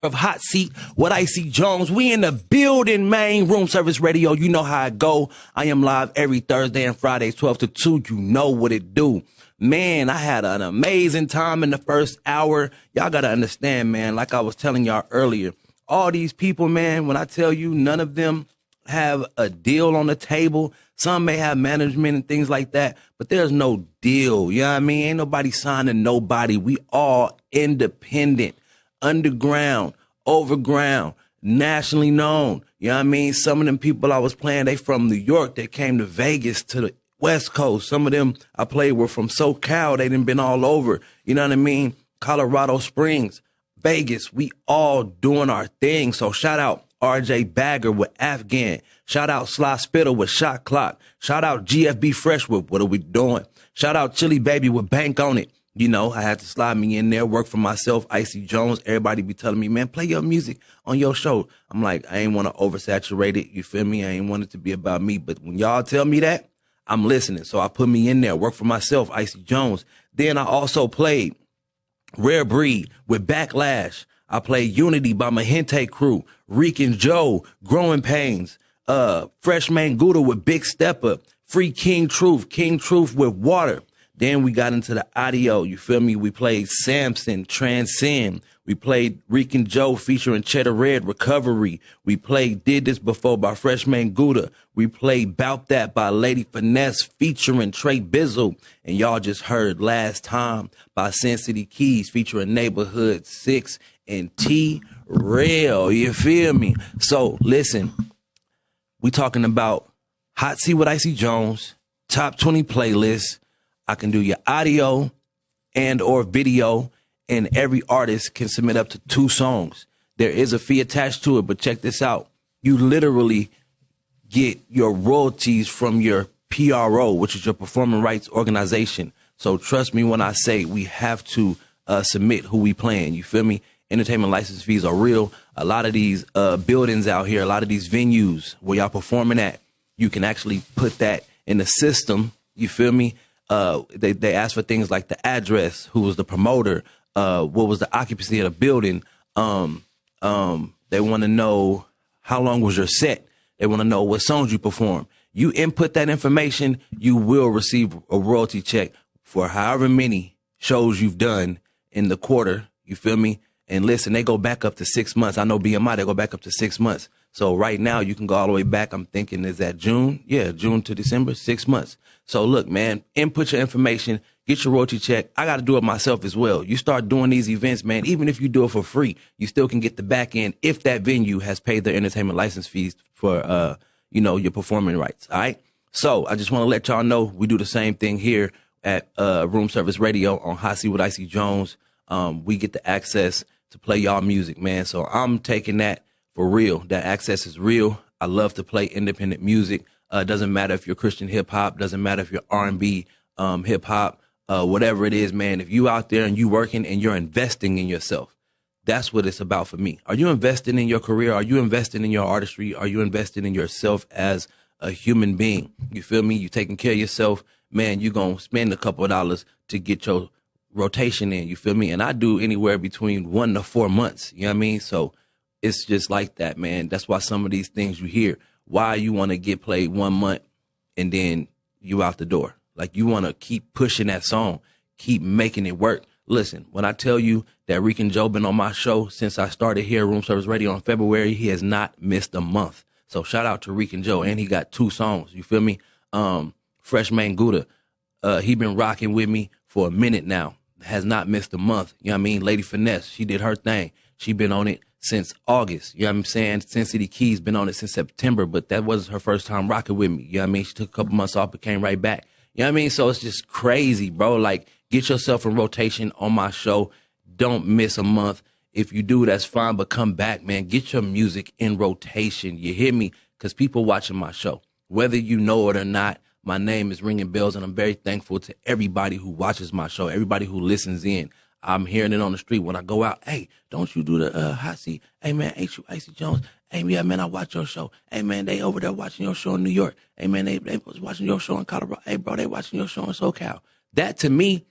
of Hot Seat with IC Jonez. We in the building, man. Room Service Radio. You know how I go. I am live every Thursday and Friday, 12 to 2. You know what it do. Man, I had an amazing time in the first hour. Y'all got to understand, man, like I was telling y'all earlier, all these people, man, when I tell you none of them have a deal on the table, some may have management and things like that, but there's no deal. You know what I mean? Ain't nobody signing nobody. We all independent, underground, overground, nationally known. You know what I mean? Some of them people I was playing, they from New York. They came to Vegas, to the West Coast. Some of them I played were from SoCal. They done been all over. You know what I mean? Colorado Springs, Vegas. We all doing our thing. So shout out RJ Bagger with Afghan. Shout out Sly Spittle with Shot Clock. Shout out GFB Fresh with What Are We Doing? Shout out Chili Baby with Bank on It. You know, I had to slide me in there, work for myself, IC Jonez. Everybody be telling me, man, play your music on your show. I'm like, I ain't want to oversaturate it. You feel me? I ain't want it to be about me. But when y'all tell me that, I'm listening. So I put me in there, work for myself, IC Jonez. Then I also played Rare Breed with Backlash. I played Unity by Mahente Crew, Reek and Joe, Growing Pains, Fresh Man Gouda with Big Stepper, Free King Truth with Water. Then we got into the audio, you feel me? We played Samson, Transcend. We played Reek and Joe featuring Cheddar Red, Recovery. We played Did This Before by Freshman Gouda. We played Bout That by Lady Finesse featuring Trey Bizzle. And y'all just heard Last Time by Sin City Keys featuring Neighborhood 6 and T-Rail. You feel me? So listen, we talking about Hot Seat with IC Jonez, top 20 playlists. I can do your audio and or video, and every artist can submit up to 2 songs. There is a fee attached to it, but check this out. You literally get your royalties from your PRO, which is your performing rights organization. So trust me when I say we have to submit who we playing. You feel me? Entertainment license fees are real. A lot of these buildings out here, a lot of these venues where y'all performing at, you can actually put that in the system. You feel me? They ask for things like the address, who was the promoter, what was the occupancy of the building. They want to know how long was your set. They want to know what songs you perform. You input that information, you will receive a royalty check for however many shows you've done in the quarter. You feel me? And listen, they go back up to 6 months. I know BMI, they go back up to 6 months. So right now you can go all the way back. I'm thinking, is that June? Yeah, June to December, 6 months. So look, man, input your information, get your royalty check. I got to do it myself as well. You start doing these events, man, even if you do it for free, you still can get the back end if that venue has paid their entertainment license fees for, your performing rights. All right. So I just want to let y'all know we do the same thing here at Room Service Radio on Hot Seat with IC Jonez. We get the access to play y'all music, man. So I'm taking that for real. That access is real. I love to play independent music. Doesn't matter if you're Christian hip hop, doesn't matter if you're R&B, hip hop, whatever it is, man. If you out there and you working and you're investing in yourself, that's what it's about for me. Are you investing in your career? Are you investing in your artistry? Are you investing in yourself as a human being? You feel me? You taking care of yourself, man. You gonna spend a couple of dollars to get your rotation in. You feel me? And I do anywhere between 1 to 4 months. You know what I mean? So it's just like that, man. That's why some of these things you hear, why you want to get played 1 month and then you out the door. Like you want to keep pushing that song, keep making it work. Listen, when I tell you that Reek and Joe been on my show since I started here at Room Service Radio in February, he has not missed a month. So shout out to Reek and Joe. And he got 2 songs. You feel me? Fresh Man Gouda. He been rocking with me for a minute now. Has not missed a month. You know what I mean? Lady Finesse, she did her thing. She been on it since August. You know what I'm saying? Sin City Keys been on it since September, but that wasn't her first time rocking with me. You know what I mean? She took a couple months off, but came right back. You know what I mean? So it's just crazy, bro. Like, get yourself in rotation on my show. Don't miss a month. If you do, that's fine, but come back, man. Get your music in rotation. You hear me? Because people watching my show, whether you know it or not, my name is ringing bells, and I'm very thankful to everybody who watches my show, everybody who listens in. I'm hearing it on the street when I go out. Hey, don't you do the hot seat? Hey, man, ain't you IC Jonez? Hey, yeah, man, I watch your show. Hey, man, they over there watching your show in New York. Hey, man, they was watching your show in Colorado. Hey, bro, they watching your show in SoCal. That, to me,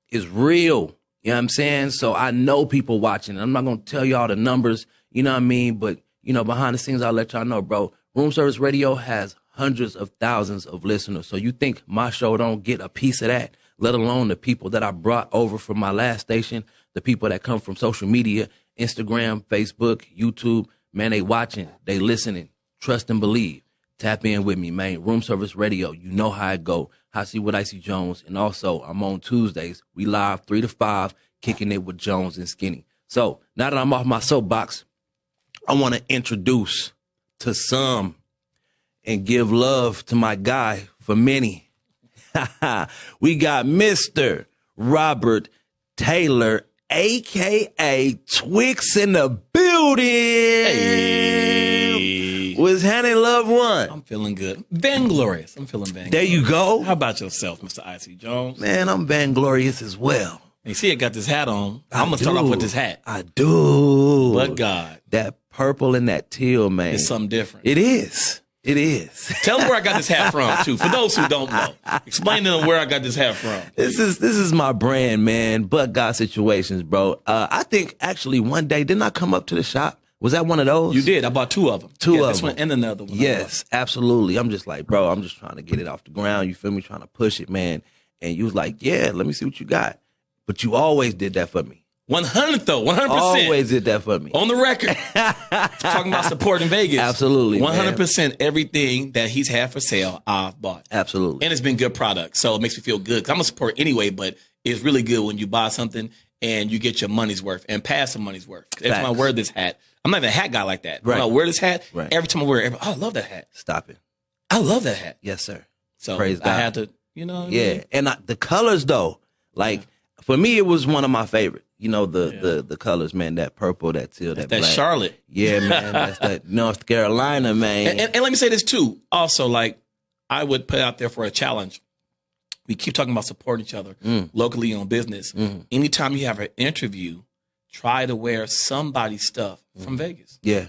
is real. You know what I'm saying? So I know people watching. I'm not going to tell y'all the numbers, you know what I mean? But, you know, behind the scenes, I'll let y'all know, bro. Room Service Radio has hundreds of thousands of listeners. So you think my show don't get a piece of that, let alone the people that I brought over from my last station, the people that come from social media, Instagram, Facebook, YouTube. Man, they watching, they listening. Trust and believe. Tap in with me, man. Room Service Radio. You know how it go. I see with IC Jonez. And also, I'm on Tuesdays. We live 3 to 5, kicking it with Jones and Skinny. So now that I'm off my soapbox, I want to introduce to some and give love to my guy for many. We got Mr. Robert Taylor, a.k.a. Twixx, in the building. Hey. Was Hannah loved one? I'm feeling good. Vainglorious. I'm feeling vainglorious. There you go. How about yourself, Mr. IC Jonez? Man, I'm vainglorious as well. You see, I got this hat on. I'm going to start off with this hat. I do. But God. That purple and that teal, man. It's something different. It is. It is. Tell them where I got this hat from, too. For those who don't know, explain to them where I got this hat from. This is my brand, man. But God Situations, bro. I think actually one day, didn't I come up to the shop? Was that one of those? You did. I bought 2 of them. Two of this them. one and another one. Yes, absolutely. I'm just like, bro, I'm just trying to get it off the ground. You feel me? Trying to push it, man. And you was like, yeah, let me see what you got. But you always did that for me. 100 though, 100%. Always did that for me. On the record. Talking about supporting Vegas. Absolutely, 100% everything that he's had for sale, I've bought. Absolutely. And it's been good product. So it makes me feel good. 'Cause I'm a support anyway, but it's really good when you buy something and you get your money's worth and pass some money's worth. Every time I wear this hat, I'm not even a hat guy like that. Right. When I wear this hat, Right. every time I wear it, I love that hat. Stop it. I love that hat. Yes, sir. So Praise I God. had to, you know. Yeah. And the colors, though, like, for me, it was one of my favorite. You know, the colors, man, that purple, that teal, that black. Charlotte. Yeah, man. That's that North Carolina, man. And let me say this, too. Also, like, I would put out there for a challenge. We keep talking about supporting each other locally on business. Anytime you have an interview, try to wear somebody's stuff from Vegas. Yeah.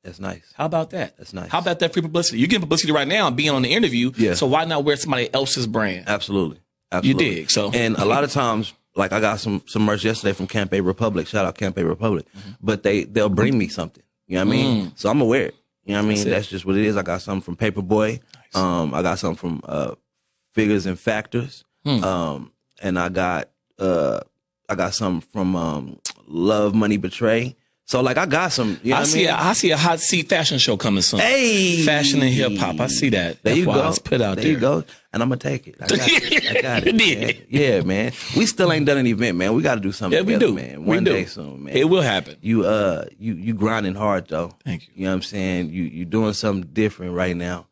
That's nice. How about that? That's nice. How about that free publicity? You're getting publicity right now being on the interview. Yeah. So why not wear somebody else's brand? Absolutely. Absolutely. You dig. So and a lot of times, like I got some merch yesterday from Campaign Republic. Shout out Campaign Republic. But they'll bring me something. You know what I mean? So I'm gonna wear it. You know what I mean? That's just what it is. I got something from Paperboy. Nice. I got something from Figures and Factors. And I got something from Love, Money, Betray. So like I got some. You know I see a hot seat fashion show coming soon. Hey, fashion and hip hop. I see that. There That's you why go. It's put out there. there. You go. And I'm gonna take it. I got it. Man. Yeah, man. We still ain't done an event, man. We got to do something. Yeah, we together, do, man. One day soon, man. It will happen. You grinding hard though. Thank you. You know what I'm saying? You doing something different right now.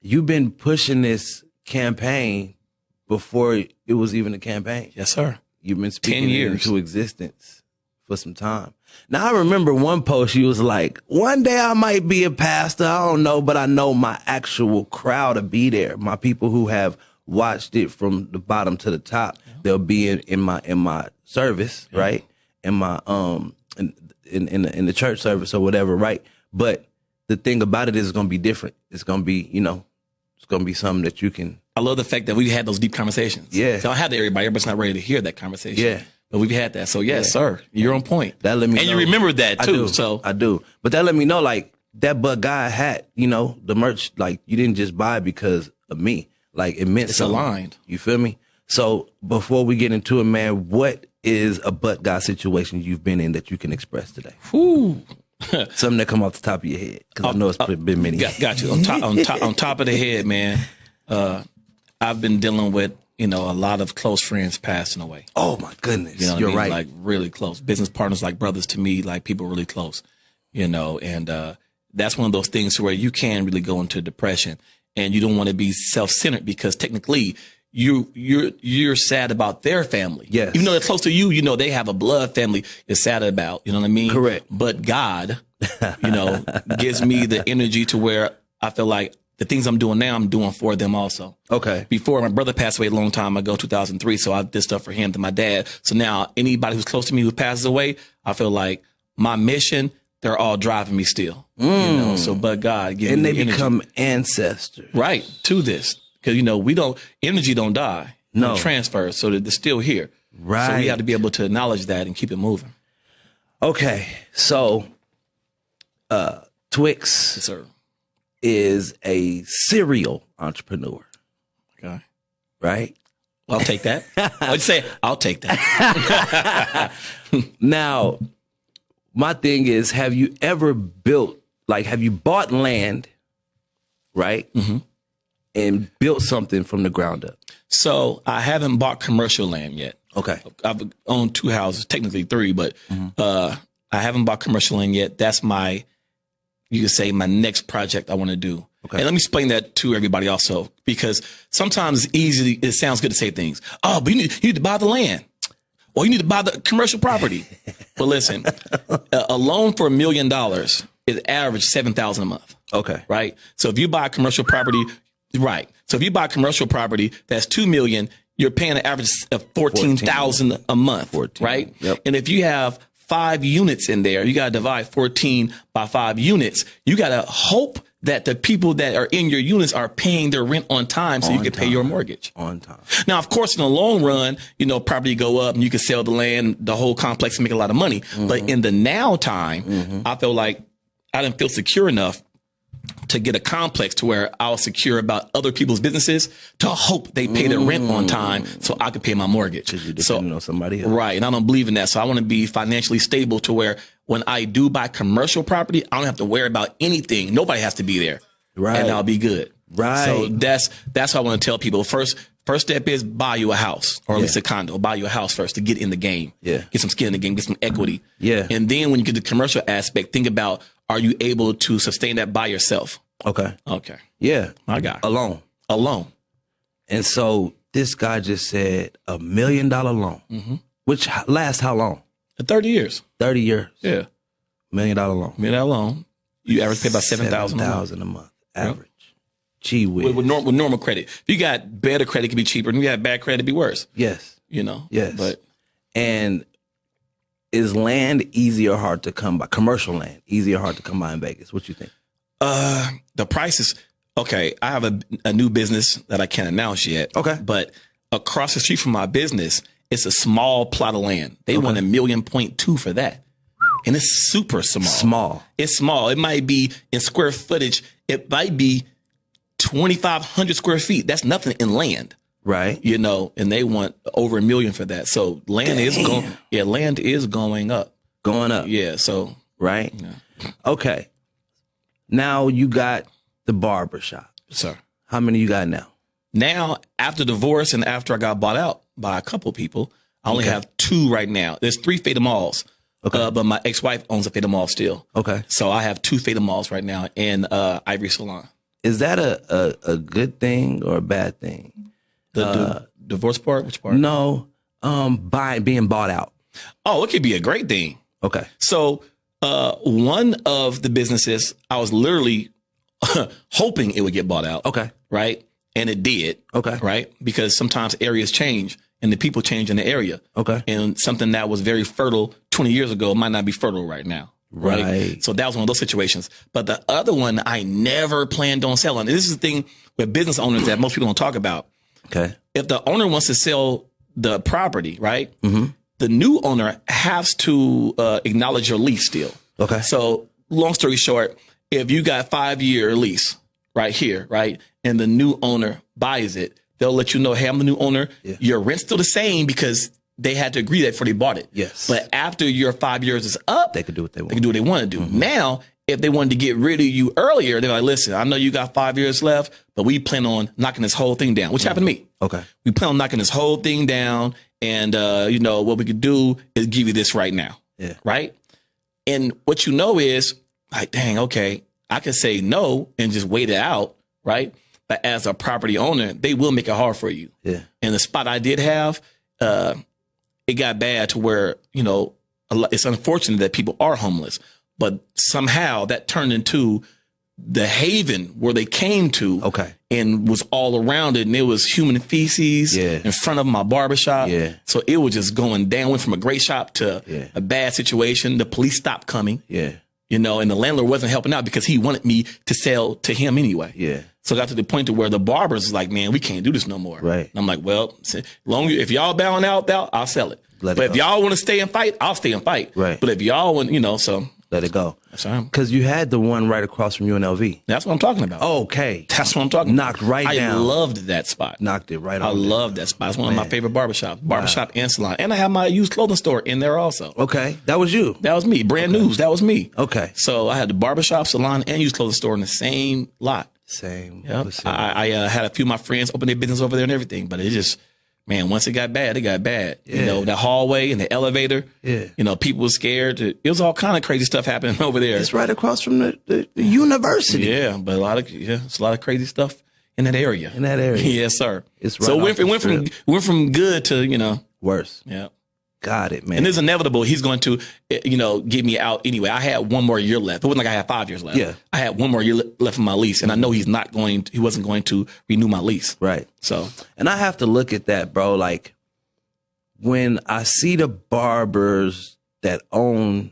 You've been pushing this campaign before it was even a campaign. Yes, sir. You've been speaking 10 years into existence for some time. Now, I remember one post you was like, one day I might be a pastor. I don't know, but I know my actual crowd will be there. My people who have watched it from the bottom to the top, they'll be in my service, right? In my in the church service or whatever, right? But the thing about it is it's gonna be different. It's gonna be, it's gonna be something that you can. I love the fact that we had those deep conversations. Yeah. So I had everybody. Everybody's not ready to hear that conversation. Yeah. But we've had that. So yes, sir, you're on point. That let me and know. you remember that too. I do. But that let me know, like, that But God hat, the merch, like, you didn't just buy it because of me. Like, it meant something. Aligned. You feel me? So before we get into it, man, what is a But God situation you've been in that you can express today? Whew. Something that come off the top of your head, because I know it's been many. Got you. On top of the head, man. I've been dealing with, a lot of close friends passing away. Oh my goodness. You know what You're I mean? right. Like really close. Business partners, like brothers to me, like people really close, and that's one of those things where you can really go into depression, and you don't want to be self-centered because technically you're sad about their family. Yes. Even though they're close to you, they have a blood family you're sad about. You know what I mean? Correct. But God, gives me the energy to where I feel like the things I'm doing now, I'm doing for them also. Okay. Before, my brother passed away a long time ago, 2003, so I did stuff for him and my dad. So now anybody who's close to me who passes away, I feel like my mission, they're all driving me still. So but God give me the energy. And they become ancestors. Right, to this. Because, energy don't die. No. It transfers, so that they're still here. Right. So we have to be able to acknowledge that and keep it moving. Okay. So, Twixx Yes, sir. is a serial entrepreneur, Okay. right? I'll take that. I'd say I'll take that. Now, my thing is, have you ever have you bought land, right? Mm-hmm. And built something from the ground up? So I haven't bought commercial land yet. Okay. I've owned 2 houses, technically 3, but I haven't bought commercial land yet. That's you could say my next project I want to do. Okay. And let me explain that to everybody also, because sometimes it sounds good to say things. Oh, but you need to buy the land, or you need to buy the commercial property. But listen, a loan for $1 million is average $7,000 a month. Okay. Right. So if you buy commercial property, right. So if you buy commercial property, that's $2 million. You're paying an average of $14,000 a month. 14. Right. Yep. And if you have 5 units in there, you got to divide 14 by 5 units. You got to hope that the people that are in your units are paying their rent on time so you can pay your mortgage. On time. Now, of course, in the long run, property go up and you can sell the land, the whole complex, and make a lot of money. Mm-hmm. But in the now time, I feel like I didn't feel secure enough to get a complex to where I was secure about other people's businesses to hope they pay their rent on time so I could pay my mortgage. You're depending on somebody else. Right. And I don't believe in that. So I want to be financially stable to where when I do buy commercial property, I don't have to worry about anything. Nobody has to be there. Right. And I'll be good. Right. So that's what I want to tell people. First step is buy you a house, or at least a condo. Buy you a house first to get in the game. Yeah. Get some skin in the game, get some equity. Yeah. And then when you get the commercial aspect, think about, are you able to sustain that by yourself? Okay. Okay. Yeah. My guy. Alone. And so this guy just said $1 million loan, which lasts how long? 30 years. 30 years. Yeah. $1 million loan. $1 million loan. You average pay about $7,000 a month. Average. Gee whiz. With normal credit. If you got better credit, it could be cheaper. And if you got bad credit, it'd be worse. Yes. Yes. And is land easy or hard to come by? Commercial land, easy or hard to come by in Vegas? What you think? The prices. Okay, I have a new business that I can't announce yet. Okay. But across the street from my business, it's a small plot of land. They want $1.2 million for that. And it's super small. It's small. It might be in square footage. It might be 2,500 square feet. That's nothing in land. Right. And they want over $1 million for that. So land is going. Yeah. Land is going up. Going up. Yeah. So. Right. Yeah. Okay. Now you got the barbershop. Sir. How many you got now? Now, after divorce and after I got bought out by a couple people, I only have 2 right now. There's 3 Fata Malls. Okay. But my ex-wife owns a Fata Mall still. Okay. So I have 2 Fata Malls right now in Ivory Salon. Is that a good thing or a bad thing? The divorce part? Which part? No, being bought out. Oh, it could be a great thing. Okay. So one of the businesses, I was literally hoping it would get bought out. Okay. Right. And it did. Okay. Right. Because sometimes areas change and the people change in the area. Okay. And something that was very fertile 20 years ago might not be fertile right now. Right. So that was one of those situations. But the other one I never planned on selling. And this is the thing with business owners that most people don't talk about. Okay. If the owner wants to sell the property, right, the new owner has to acknowledge your lease still. Okay. So long story short, if you got 5-year lease right here, right, and the new owner buys it, they'll let you know, hey, I'm the new owner. Yeah. Your rent's still the same because they had to agree that before they bought it. Yes. But after your 5 years is up, they can do what they want. They can do what they want to do. Now, if they wanted to get rid of you earlier, they're like, listen, I know you got 5 years left, but we plan on knocking this whole thing down, which happened to me. Okay. We plan on knocking this whole thing down. And, what we could do is give you this right now. Yeah. Right. And what you know is like, dang, okay, I could say no and just wait it out. Right. But as a property owner, they will make it hard for you. Yeah. And the spot I did have, it got bad to where, it's unfortunate that people are homeless. But somehow that turned into the haven where they came to. Okay. And was all around it. And it was human feces in front of my barbershop. Yeah. So it was just going down. Went from a great shop to a bad situation. The police stopped coming. Yeah. you know, and the landlord wasn't helping out because he wanted me to sell to him anyway. Yeah. So I got to the point to where the barbers was like, man, we can't do this no more. Right. And I'm like, well, if y'all bowing out, I'll sell it. But if y'all want to stay and fight, I'll stay and fight. Right. But if y'all want, you know, so. Let it go. That's right. Because you had the one right across from UNLV. That's what I'm talking about. Okay. That's what I'm talking about. Knocked right down. I loved that spot. Knocked it right on. I loved that spot. It's one of my favorite barbershops. Barbershop and salon. And I have my used clothing store in there also. Okay. That was you. That was me. Brand news. That was me. Okay. So I had the barbershop, salon, and used clothing store in the same lot. Same. Yep. I had a few of my friends open their business over there and everything, but it just, man, once it got bad, it got bad. Yeah. You know, the hallway and the elevator. Yeah. You know, people were scared. It was all kind of crazy stuff happening over there. It's right across from the university. Yeah, but it's a lot of crazy stuff in that area. Yes, sir. It's right. So it went from good to, you know, worse. Yeah. Got it, man. And it's inevitable. He's going to, you know, get me out anyway. I had one more year left. It wasn't like I had 5 years left. Yeah. I had one more year left of my lease, and I know he wasn't going to renew my lease. Right. So, and I have to look at that, bro. Like when I see the barbers that own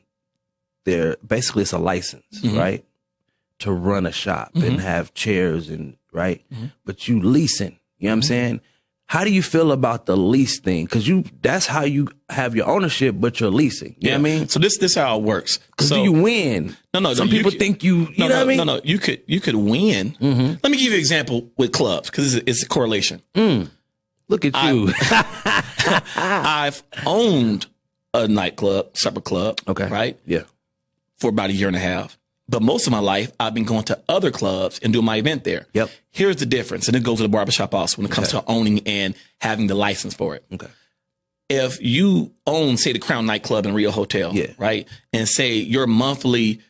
basically it's a license, right, to run a shop and have chairs and but you leasing. You know what I'm saying? How do you feel about the lease thing? Because that's how you have your ownership, but you're leasing. You know what I mean? So this how it works. Because do you win? No. Some people think you know what I mean? No. You could win. Let me give you an example with clubs because it's a correlation. Look at you. I've owned a nightclub, supper club. Okay. Right? Yeah. For about a year and a half. But most of my life, I've been going to other clubs and doing my event there. Yep. Here's the difference. And it goes to the barbershop also when it comes to owning and having the license for it. Okay. If you own, say, the Crown Nightclub in Rio Hotel, right, and say your monthly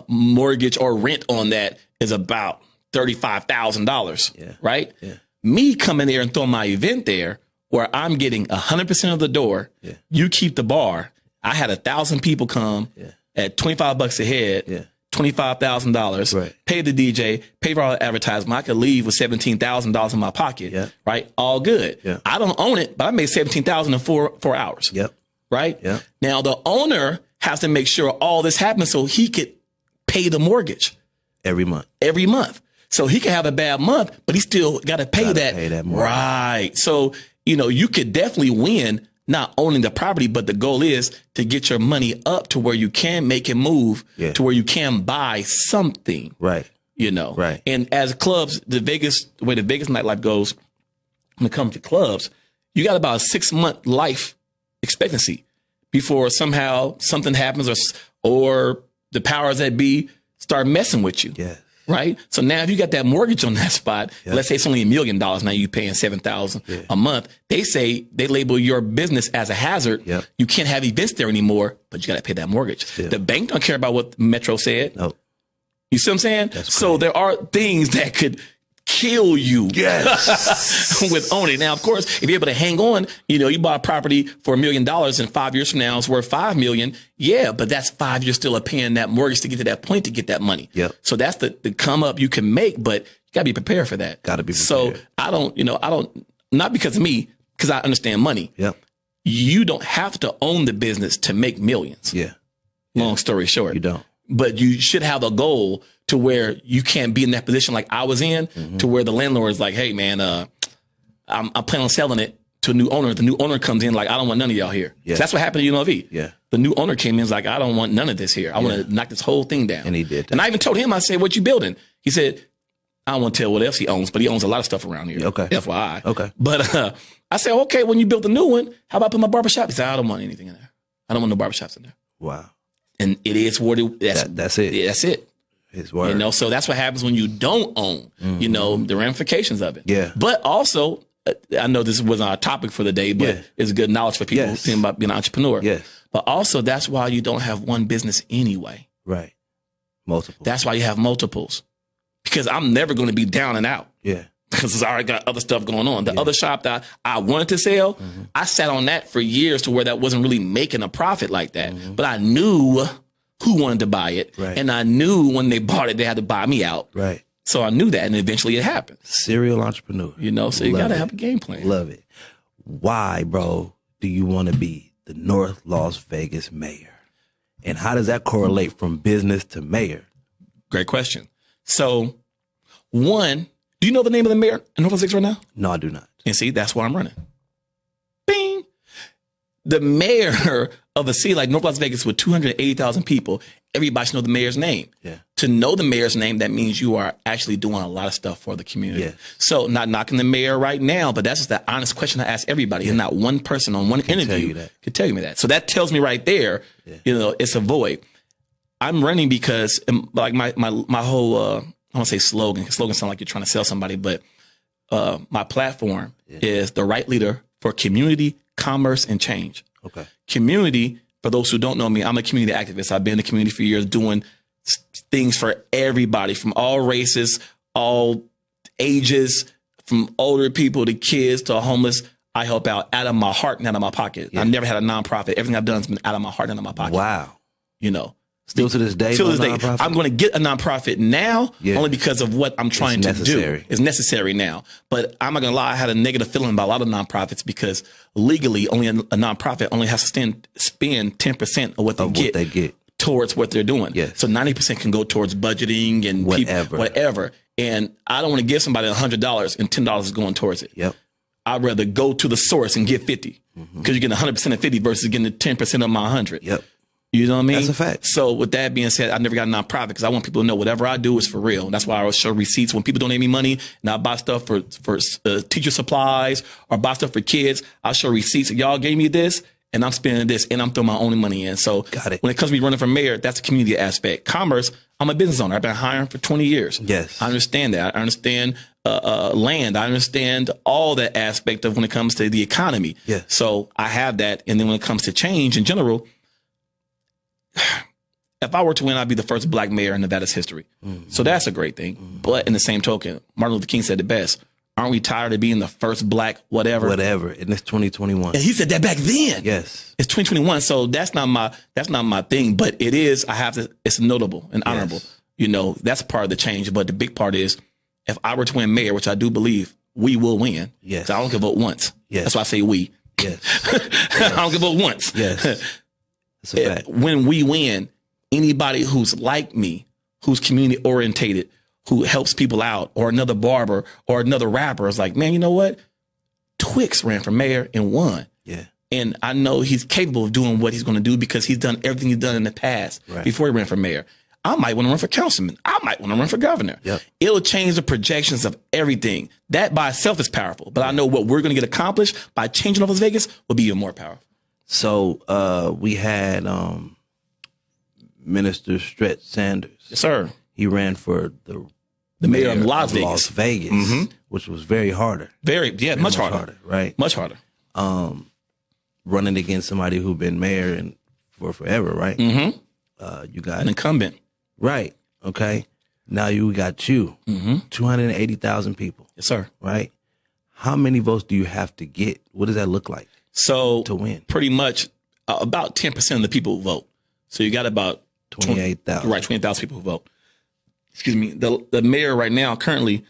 mortgage or rent on that is about $35,000, right? Yeah. Me coming there and throwing my event there where I'm getting 100% of the door, you keep the bar. I had 1,000 people come at $25 a head. $25,000, pay the DJ, pay for all the advertisement. I could leave with $17,000 in my pocket, right? All good. I don't own it, but I made $17,000 in four hours. Right? Now the owner has to make sure all this happens so he could pay the mortgage every month. So he can have a bad month, but he still got to pay that mortgage. Right. So, you know, you could definitely win not owning the property, but the goal is to get your money up to where you can make it move to where you can buy something. Right. You know. Right. And as clubs, the way the Vegas nightlife goes when it comes to clubs, you got about a 6-month life expectancy before somehow something happens or the powers that be start messing with you. Yeah. Right. So now if you got that mortgage on that spot, let's say it's only $1 million. Now you paying $7,000 a month. They label your business as a hazard. You can't have events there anymore, but you got to pay that mortgage. The bank don't care about what Metro said. No. You see what I'm saying? So there are things that could kill you with owning. Now, of course, if you're able to hang on, you know, you bought a property for $1 million and 5 years from now it's worth $5 million. Yeah, but that's 5 years still of paying that mortgage to get to that point to get that money. So that's the come up you can make, but you gotta be prepared for that. Gotta be prepared. So I don't, not because of me, because I understand money. You don't have to own the business to make millions. Long story short. You don't. But you should have a goal to where you can't be in that position like I was in, to where the landlord is like, hey, man, I'm planning on selling it to a new owner. The new owner comes in like, I don't want none of y'all here. So that's what happened to UNLV. The new owner came in and was like, I don't want none of this here. I want to knock this whole thing down. And he did that. And I even told him, I said, what you building? He said, I don't want to tell what else he owns, but he owns a lot of stuff around here. Okay. FYI. Okay. But I said, okay, when you build the new one, how about I put my barbershop? He said, I don't want anything in there. I don't want no barbershops in there. Wow. And it is what that's it. Yeah, that's it. His word. You know, so that's what happens when you don't own, you know, the ramifications of it. Yeah. But also, I know this wasn't our topic for the day, but it's good knowledge for people thinking about being an entrepreneur. But also, that's why you don't have one business anyway. Right. Multiple. That's why you have multiples. Because I'm never going to be down and out. Because I already got other stuff going on. The other shop that I wanted to sell, I sat on that for years to where that wasn't really making a profit like that. But I knew who wanted to buy it. And I knew when they bought it, they had to buy me out. So I knew that, and eventually it happened. Serial entrepreneur. You know, so you got to have a game plan. Love it. Why, bro, do you want to be the North Las Vegas mayor? And how does that correlate from business to mayor? Great question. So, one, do you know the name of the mayor in North Las Vegas right now? No, I do not. And see, that's why I'm running. Bing. The mayor of a city like North Las Vegas with 280,000 people, everybody should know the mayor's name. Yeah. To know the mayor's name, that means you are actually doing a lot of stuff for the community. Yeah. So not knocking the mayor right now, but that's just the honest question I ask everybody. And not one person on one interview could tell you that. So that tells me right there, it's a void. I'm running because like my whole, I want to say slogan sound like you're trying to sell somebody, but my platform is the right leader for community, commerce, and change. Okay. Community, for those who don't know me, I'm a community activist. I've been in the community for years doing things for everybody from all races, all ages, from older people to kids to homeless. I help out of my heart and out of my pocket. I've never had a nonprofit. Everything I've done has been out of my heart and out of my pocket. Wow. Still to this day. I'm going to get a nonprofit now only because of what I'm trying to do. It's necessary now. But I'm not going to lie, I had a negative feeling about a lot of nonprofits because legally only a nonprofit only has to spend 10% of what they get towards what they're doing. Yes. So 90% can go towards budgeting and whatever. And I don't want to give somebody $100 and $10 is going towards it. Yep. I'd rather go to the source and get 50 because you're getting 100% of 50 versus getting the 10% of my 100. Yep. You know what I mean? That's a fact. So with that being said, I never got a nonprofit because I want people to know whatever I do is for real. That's why I always show receipts. When people donate me money and I buy stuff for teacher supplies or buy stuff for kids, I'll show receipts. Y'all gave me this and I'm spending this and I'm throwing my own money in. So when it comes to me running for mayor, that's the community aspect. Commerce, I'm a business owner. I've been hiring for 20 years. Yes. I understand that. I understand land. I understand all that aspect of when it comes to the economy. Yes. So I have that. And then when it comes to change in general, if I were to win, I'd be the first black mayor in Nevada's history. So that's a great thing. But in the same token, Martin Luther King said it best. Aren't we tired of being the first black whatever? Whatever. And it's 2021. And he said that back then. Yes. It's 2021. So that's not my thing. But it is, it's notable and honorable. Yes. That's part of the change. But the big part is if I were to win mayor, which I do believe we will win. Yes. So I don't get vote once. Yes. That's why I say we. Yes. I don't get vote once. Yes. That's a fact. When we win, anybody who's like me, who's community orientated, who helps people out, or another barber or another rapper is like, man, you know what? Twixx ran for mayor and won. Yeah. And I know he's capable of doing what he's going to do because he's done everything he's done in the past before he ran for mayor. I might want to run for councilman. I might want to run for governor. Yep. It'll change the projections of everything. That by itself is powerful. But I know what we're going to get accomplished by changing North Las Vegas will be even more powerful. So we had Minister Stretch Sanders. Yes, sir. He ran for the mayor of Las Vegas, which was very harder. Much harder. Right? Much harder. Running against somebody who's been mayor for forever, right? You got an incumbent. Right. Okay. Now you got you. 280,000 people. Yes, sir. Right? How many votes do you have to get? What does that look like? So to win, pretty much about 10% of the people who vote. So you got about 28,000. Right, 28,000 people who vote. Excuse me. The mayor right now, currently,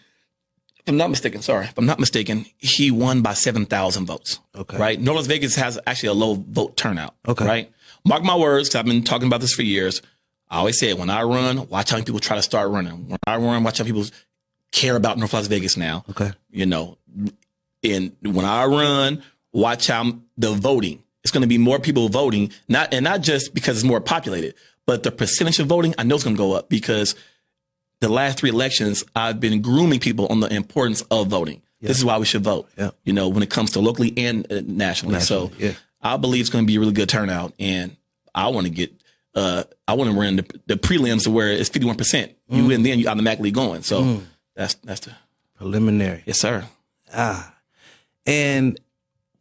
if I'm not mistaken, he won by 7,000 votes. Okay. Right. North Las Vegas has actually a low vote turnout. Okay. Right. Mark my words, because I've been talking about this for years. I always say it, when I run, watch how many people try to start running. When I run, watch how people care about North Las Vegas now. Okay. And when I run, watch how the voting. It's going to be more people voting, not just because it's more populated, but the percentage of voting, I know it's going to go up because the last 3 elections, I've been grooming people on the importance of voting. Yeah. This is why we should vote, when it comes to locally and nationally. So I believe it's going to be a really good turnout. And I want to run the prelims to where it's 51%. You win, then you automatically going. So that's the preliminary. Yes, sir. And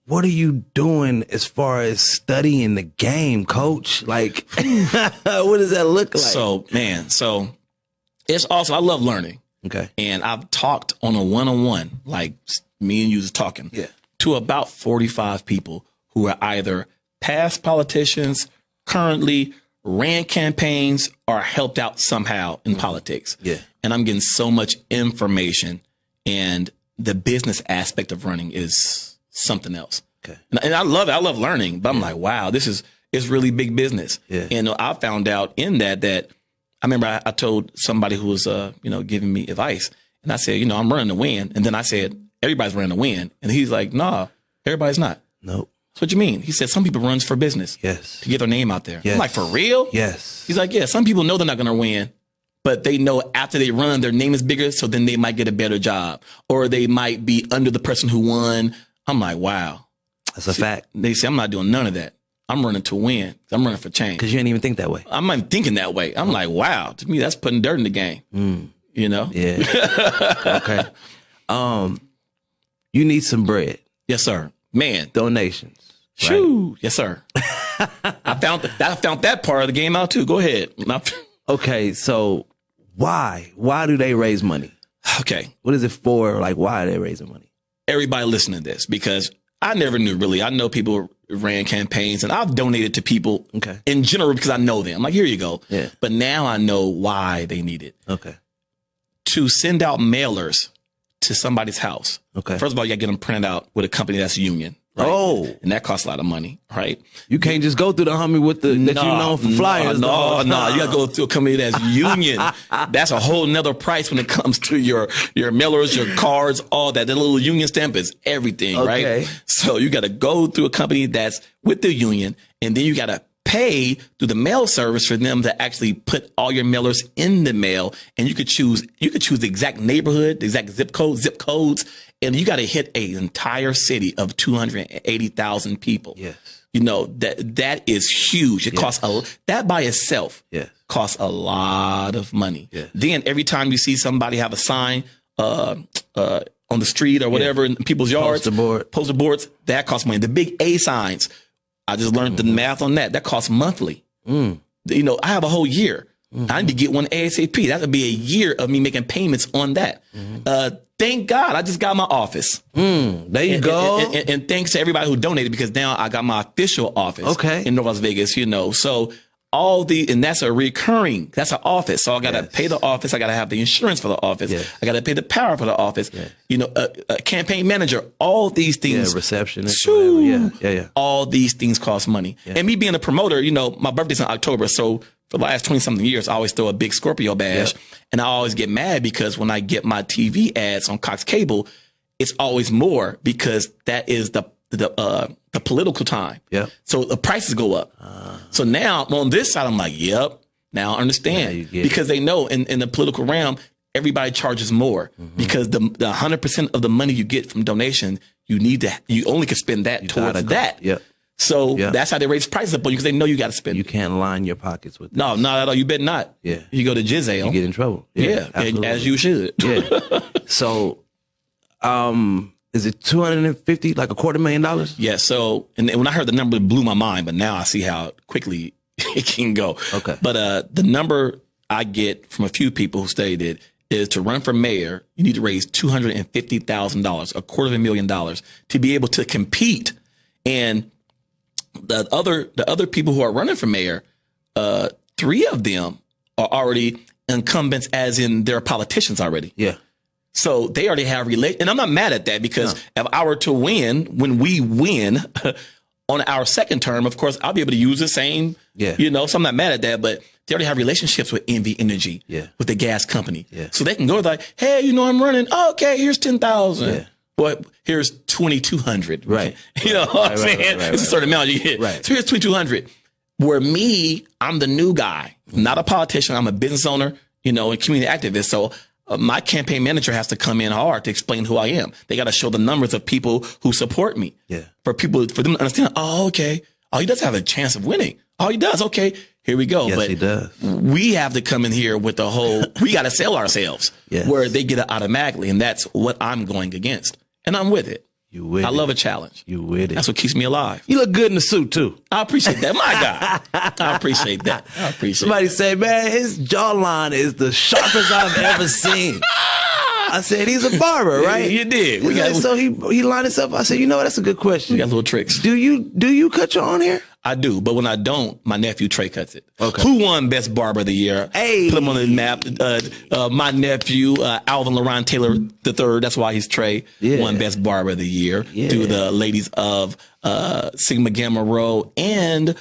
what are you doing as far as studying the game, coach? Like, what does that look like? So it's also, I love learning. Okay. And I've talked on a one-on-one, like me and you was talking, to about 45 people who are either past politicians, currently ran campaigns, or helped out somehow in politics. Yeah. And I'm getting so much information, and the business aspect of running is something else. Okay. And I love it. I love learning, but I'm like, wow, is really big business. Yeah. And I found out in that I remember I told somebody who was, giving me advice, and I said, I'm running to win. And then I said, everybody's running to win. And he's like, nah, everybody's not. Nope. So what you mean? He said, some people runs for business. Yes. To get their name out there. Yes. I'm like, for real? Yes. He's like, yeah, some people know they're not going to win, but they know after they run, their name is bigger. So then they might get a better job, or they might be under the person who won. I'm like, wow. That's a fact. They say, I'm not doing none of that. I'm running to win. I'm running for change. Because you didn't even think that way. I'm not even thinking that way. I'm like, wow. To me, that's putting dirt in the game. Yeah. Okay. You need some bread. Yes, sir. Man. Donations. Shoo. Right? Yes, sir. I found that part of the game out too. Go ahead. Okay. So why do they raise money? Okay. What is it for? Like, why are they raising money? Everybody listening to this, because I never knew really. I know people ran campaigns, and I've donated to people in general because I know them. Like, here you go. Yeah. But now I know why they need it. Okay. To send out mailers to somebody's house. Okay. First of all, you got to get them printed out with a company that's union. Right? Oh. And that costs a lot of money, right? You can't just go through the Hummer with that you know for flyers. No. You got to go through a company that's union. That's a whole nother price when it comes to your mailers, your cards, all that. The little union stamp is everything, right? So you got to go through a company that's with the union, and then you got to pay through the mail service for them to actually put all your mailers in the mail. And you could choose the exact neighborhood, the exact zip codes. And you got to hit an entire city of 280,000 people. Yes. That is huge. It costs that by itself costs a lot of money. Yes. Then every time you see somebody have a sign on the street or whatever in people's yards, poster boards, that costs money. The big A signs, I just learned the math on that. That costs monthly. I have a whole year. I need to get one ASAP. That would be a year of me making payments on that. Thank God I just got my office. There you go. And thanks to everybody who donated, because now I got my official office in North Las Vegas, So and that's that's an office. So I got to pay the office. I got to have the insurance for the office. Yes. I got to pay the power for the office. Yes. A campaign manager, all these things. Yeah, receptionist. Yeah. All these things cost money. Yeah. And me being a promoter, my birthday's in October. So for the last 20-something years, I always throw a big Scorpio badge. Yep. And I always get mad because when I get my TV ads on Cox Cable, it's always more because that is the political time. Yeah. So the prices go up. So now on this side, I'm like, yep, now I understand. Because they know in the political realm, everybody charges more because the 100% of the money you get from donation, you only can spend that towards that. Yep. So that's how they raise prices up on you, because they know you got to spend. You can't line your pockets with this. No, not at all. You better not. Yeah. You go to Jizale. You get in trouble. Yeah, as you should. Yeah. So, is it $250, like $250,000? Yeah. So, and when I heard the number, it blew my mind, but now I see how quickly it can go. Okay. But the number I get from a few people who studied it is to run for mayor, you need to raise $250,000, $250,000 to be able to compete. And the other people who are running for mayor, 3 of them are already incumbents, as in they're politicians already. Yeah. So they already have and I'm not mad at that, because if I were to win, when we win on our second term, of course, I'll be able to use the same, so I'm not mad at that, but they already have relationships with NV Energy, with the gas company. Yeah. So they can go like, hey, I'm running. Oh, okay, here's 10,000. Yeah. But here's 2,200. Right. You know what I'm saying? It's a certain amount you get. Right. So here's 2,200. Where I'm the new guy, not a politician. I'm a business owner, and community activist. So my campaign manager has to come in hard to explain who I am. They got to show the numbers of people who support me. Yeah. For them to understand, oh, okay. Oh, he does have a chance of winning. Oh, he does. Okay. Here we go. Yes, but he does. We have to come in here with the whole, we got to sell ourselves where they get it automatically. And that's what I'm going against. And I'm with it. You with it. I love a challenge. You with it. That's what keeps me alive. You look good in the suit, too. I appreciate that. My God. I appreciate that. Somebody say, man, his jawline is the sharpest I've ever seen. I said, he's a barber, right? You did. So he lined us up. I said, that's a good question. We got little tricks. Do you cut your own hair? I do, but when I don't, my nephew Trey cuts it. Okay. Who won Best Barber of the Year? Hey. Put him on the map. My nephew, Alvin LaRon Taylor III, that's why he's Trey, won Best Barber of the Year through the ladies of Sigma Gamma Rho and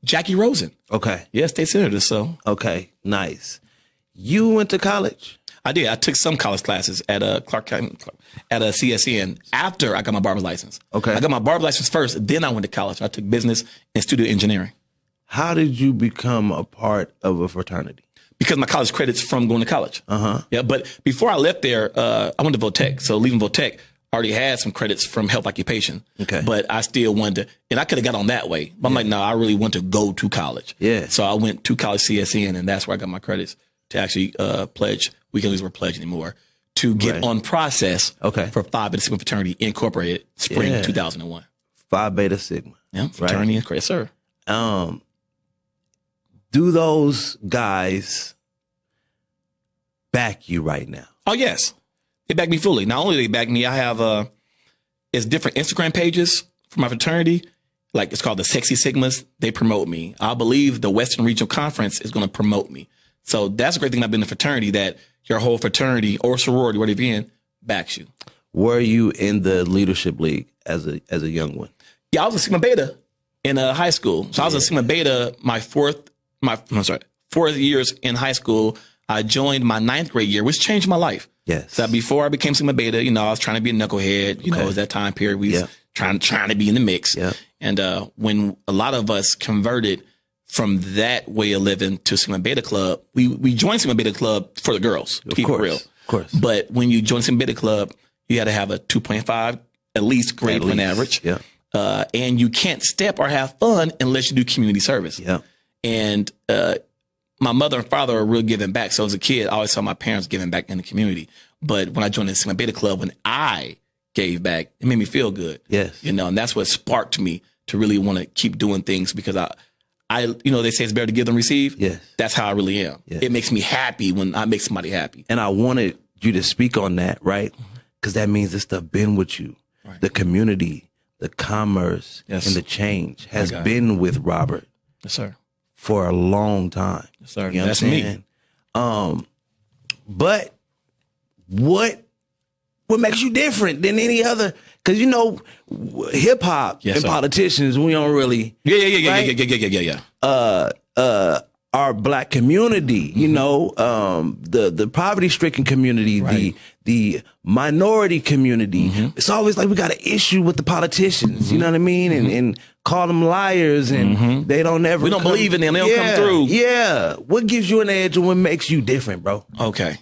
Jackie Rosen. Okay. Yeah, state senator. So Okay. Nice. You went to college? I did. I took some college classes at Clark County, at a CSN after I got my barber's license. Okay. I got my barber's license first, then I went to college. I took business and studio engineering. How did you become a part of a fraternity? Because my college credits from going to college. Yeah, but before I left there, I went to Votech. So leaving Votech, I already had some credits from health occupation. Okay. But I still wanted to, and I could have got on that way. But I'm like, no, I really want to go to college. Yeah. So I went to college CSN, and that's where I got my credits to actually pledge. We can't use the word pledge anymore. To get on process for Phi Beta Sigma Fraternity Incorporated, spring 2001. Phi Beta Sigma. Yeah, fraternity Incorporated, sir. Do those guys back you right now? Oh, yes. They back me fully. Not only do they back me, I have it's different Instagram pages for my fraternity. Like it's called the Sexy Sigmas. They promote me. I believe the Western Regional Conference is going to promote me. So that's a great thing about being in a fraternity, that your whole fraternity or sorority, whatever you're in, backs you. Were you in the leadership league as a young one? Yeah, I was a Sigma Beta in high school. So I was a Sigma Beta my fourth years in high school. I joined my 9th grade year, which changed my life. Yes. So before I became Sigma Beta, I was trying to be a knucklehead. It was that time period we was trying to be in the mix. Yeah. And when a lot of us converted from that way of living to Sigma Beta Club, we joined Sigma Beta Club for the girls. To keep it real. Of course. But when you join Sigma Beta Club, you had to have a 2.5 at least grade point average. Yeah. And you can't step or have fun unless you do community service. Yeah. And my mother and father are real giving back. So as a kid, I always saw my parents giving back in the community. But when I joined the Sigma Beta Club, when I gave back, it made me feel good. Yes. And that's what sparked me to really want to keep doing things, because I they say it's better to give than receive. Yes. That's how I really am. Yes. It makes me happy when I make somebody happy. And I wanted you to speak on that, right? Because that means this stuff been with you. Right. The community, the commerce, and the change has been with Robert. Yes, sir. For a long time. Yes, sir. You know that's me. But what makes you different than any other? Because hip hop and politicians, we don't really. Yeah. Our black community, the poverty stricken community, the minority community. It's always like we got an issue with the politicians. You know what I mean? And call them liars, and they don't ever. We don't believe in them. They don't come through. Yeah. What gives you an edge, and what makes you different, bro? Okay,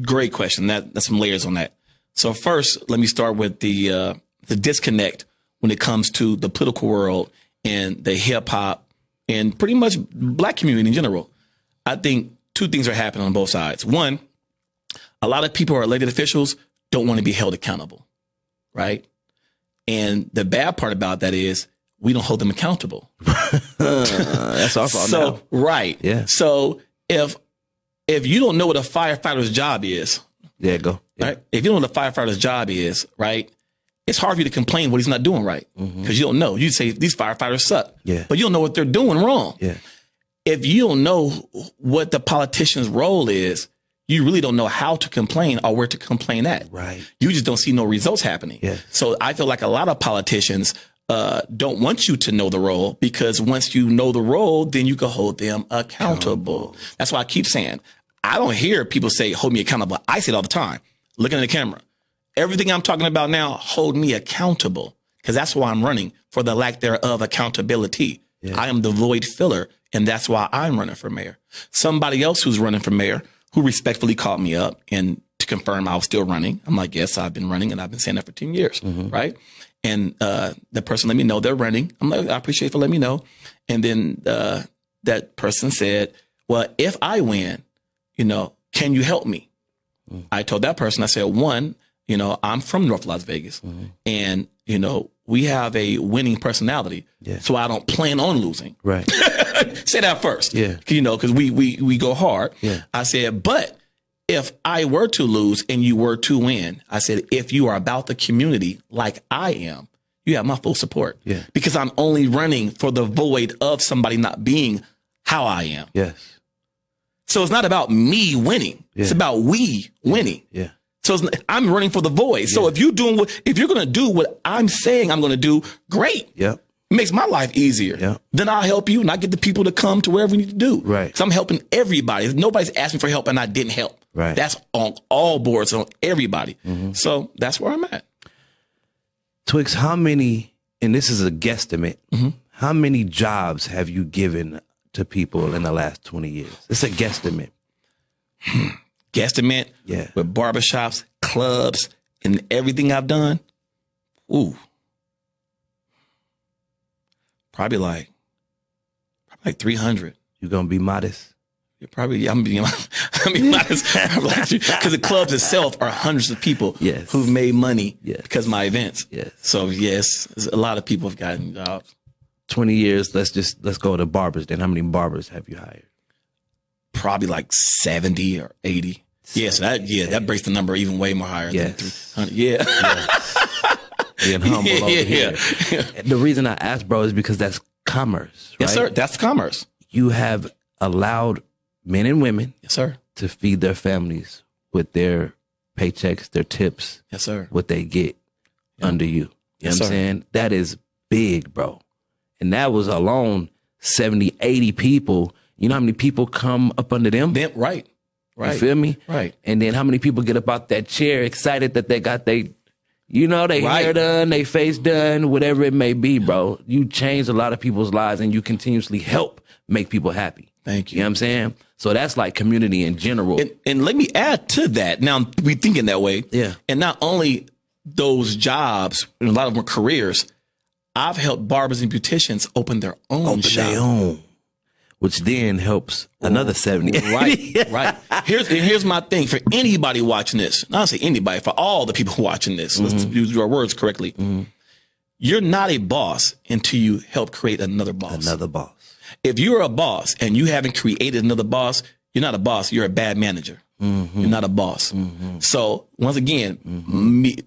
great question. That's some layers on that. So first, let me start with the disconnect when it comes to the political world and the hip hop and pretty much black community in general. I think two things are happening on both sides. One, a lot of people who are elected officials don't want to be held accountable, right? And the bad part about that is we don't hold them accountable. That's our fault now. Right. Yeah. So if you don't know what a firefighter's job is, right? If you don't know what a firefighter's job is, right? It's hard for you to complain what he's not doing right, because you don't know. You say these firefighters suck, but you don't know what they're doing wrong. Yeah. If you don't know what the politician's role is, you really don't know how to complain or where to complain at. Right. You just don't see no results happening. Yeah. So I feel like a lot of politicians don't want you to know the role, because once you know the role, then you can hold them accountable. That's why I keep saying, I don't hear people say, hold me accountable. I say it all the time, looking at the camera. Everything I'm talking about now, hold me accountable, because that's why I'm running, for the lack thereof accountability. Yeah. I am the void filler, and that's why I'm running for mayor. Somebody else who's running for mayor, who respectfully called me up and to confirm I was still running. I'm like, yes, I've been running, and I've been saying that for 10 years, right? And the person let me know they're running. I'm like, I appreciate you for letting me know. And then that person said, well, if I win, can you help me? I told that person, I said, one, I'm from North Las Vegas, and, we have a winning personality. Yeah. So I don't plan on losing. Right. Say that first. Yeah. Because we go hard. Yeah. I said, but if I were to lose and you were to win, I said, if you are about the community like I am, you have my full support. Yeah. Because I'm only running for the void of somebody not being how I am. Yes. So it's not about me winning. Yeah. It's about we winning. Yeah. So I'm running for the void. So if you're going to do what I'm saying I'm going to do, great. Yep. It makes my life easier. Yeah. Then I'll help you and I get the people to come to wherever we need to do. Right. Because I'm helping everybody. Nobody's asked me for help and I didn't help. Right. That's on all boards, on everybody. So that's where I'm at. Twixx, how many, and this is a guesstimate, how many jobs have you given to people in the last 20 years? It's a guesstimate. Guesstimate. Yeah. With barbershops, clubs, and everything I've done. Ooh. Probably like 300. You gonna be modest? Probably, I'm being modest. Because the clubs itself are hundreds of people who've made money because of my events. Yes. So yes, a lot of people have gotten jobs. 20 years, let's go to barbers then. How many barbers have you hired? Probably like 70 or 80. Yes, that breaks the number even way more higher than 300. Yeah. Yes. Being humble over here. The reason I ask, bro, is because that's commerce, right? Yes, sir. That's commerce. You have allowed men and women to feed their families with their paychecks, their tips, what they get under you. You know what I'm saying? That is big, bro. And that was alone 70, 80 people. You know how many people come up under them? Right. You feel me? Right. And then how many people get up out that chair excited that they got they hair done, they face done, whatever it may be, bro. You change a lot of people's lives and you continuously help make people happy. Thank you. You know what I'm saying? So that's like community in general. And let me add to that. Now, we thinking that way. Yeah. And not only those jobs, and a lot of them are careers, I've helped barbers and beauticians open their own shop. Which then helps another 70. Right. Here's my thing for anybody watching this. Not say anybody, for all the people watching this. Let's use your words correctly. You're not a boss until you help create another boss. Another boss. If you're a boss and you haven't created another boss, you're not a boss. You're a bad manager. You're not a boss. So once again, me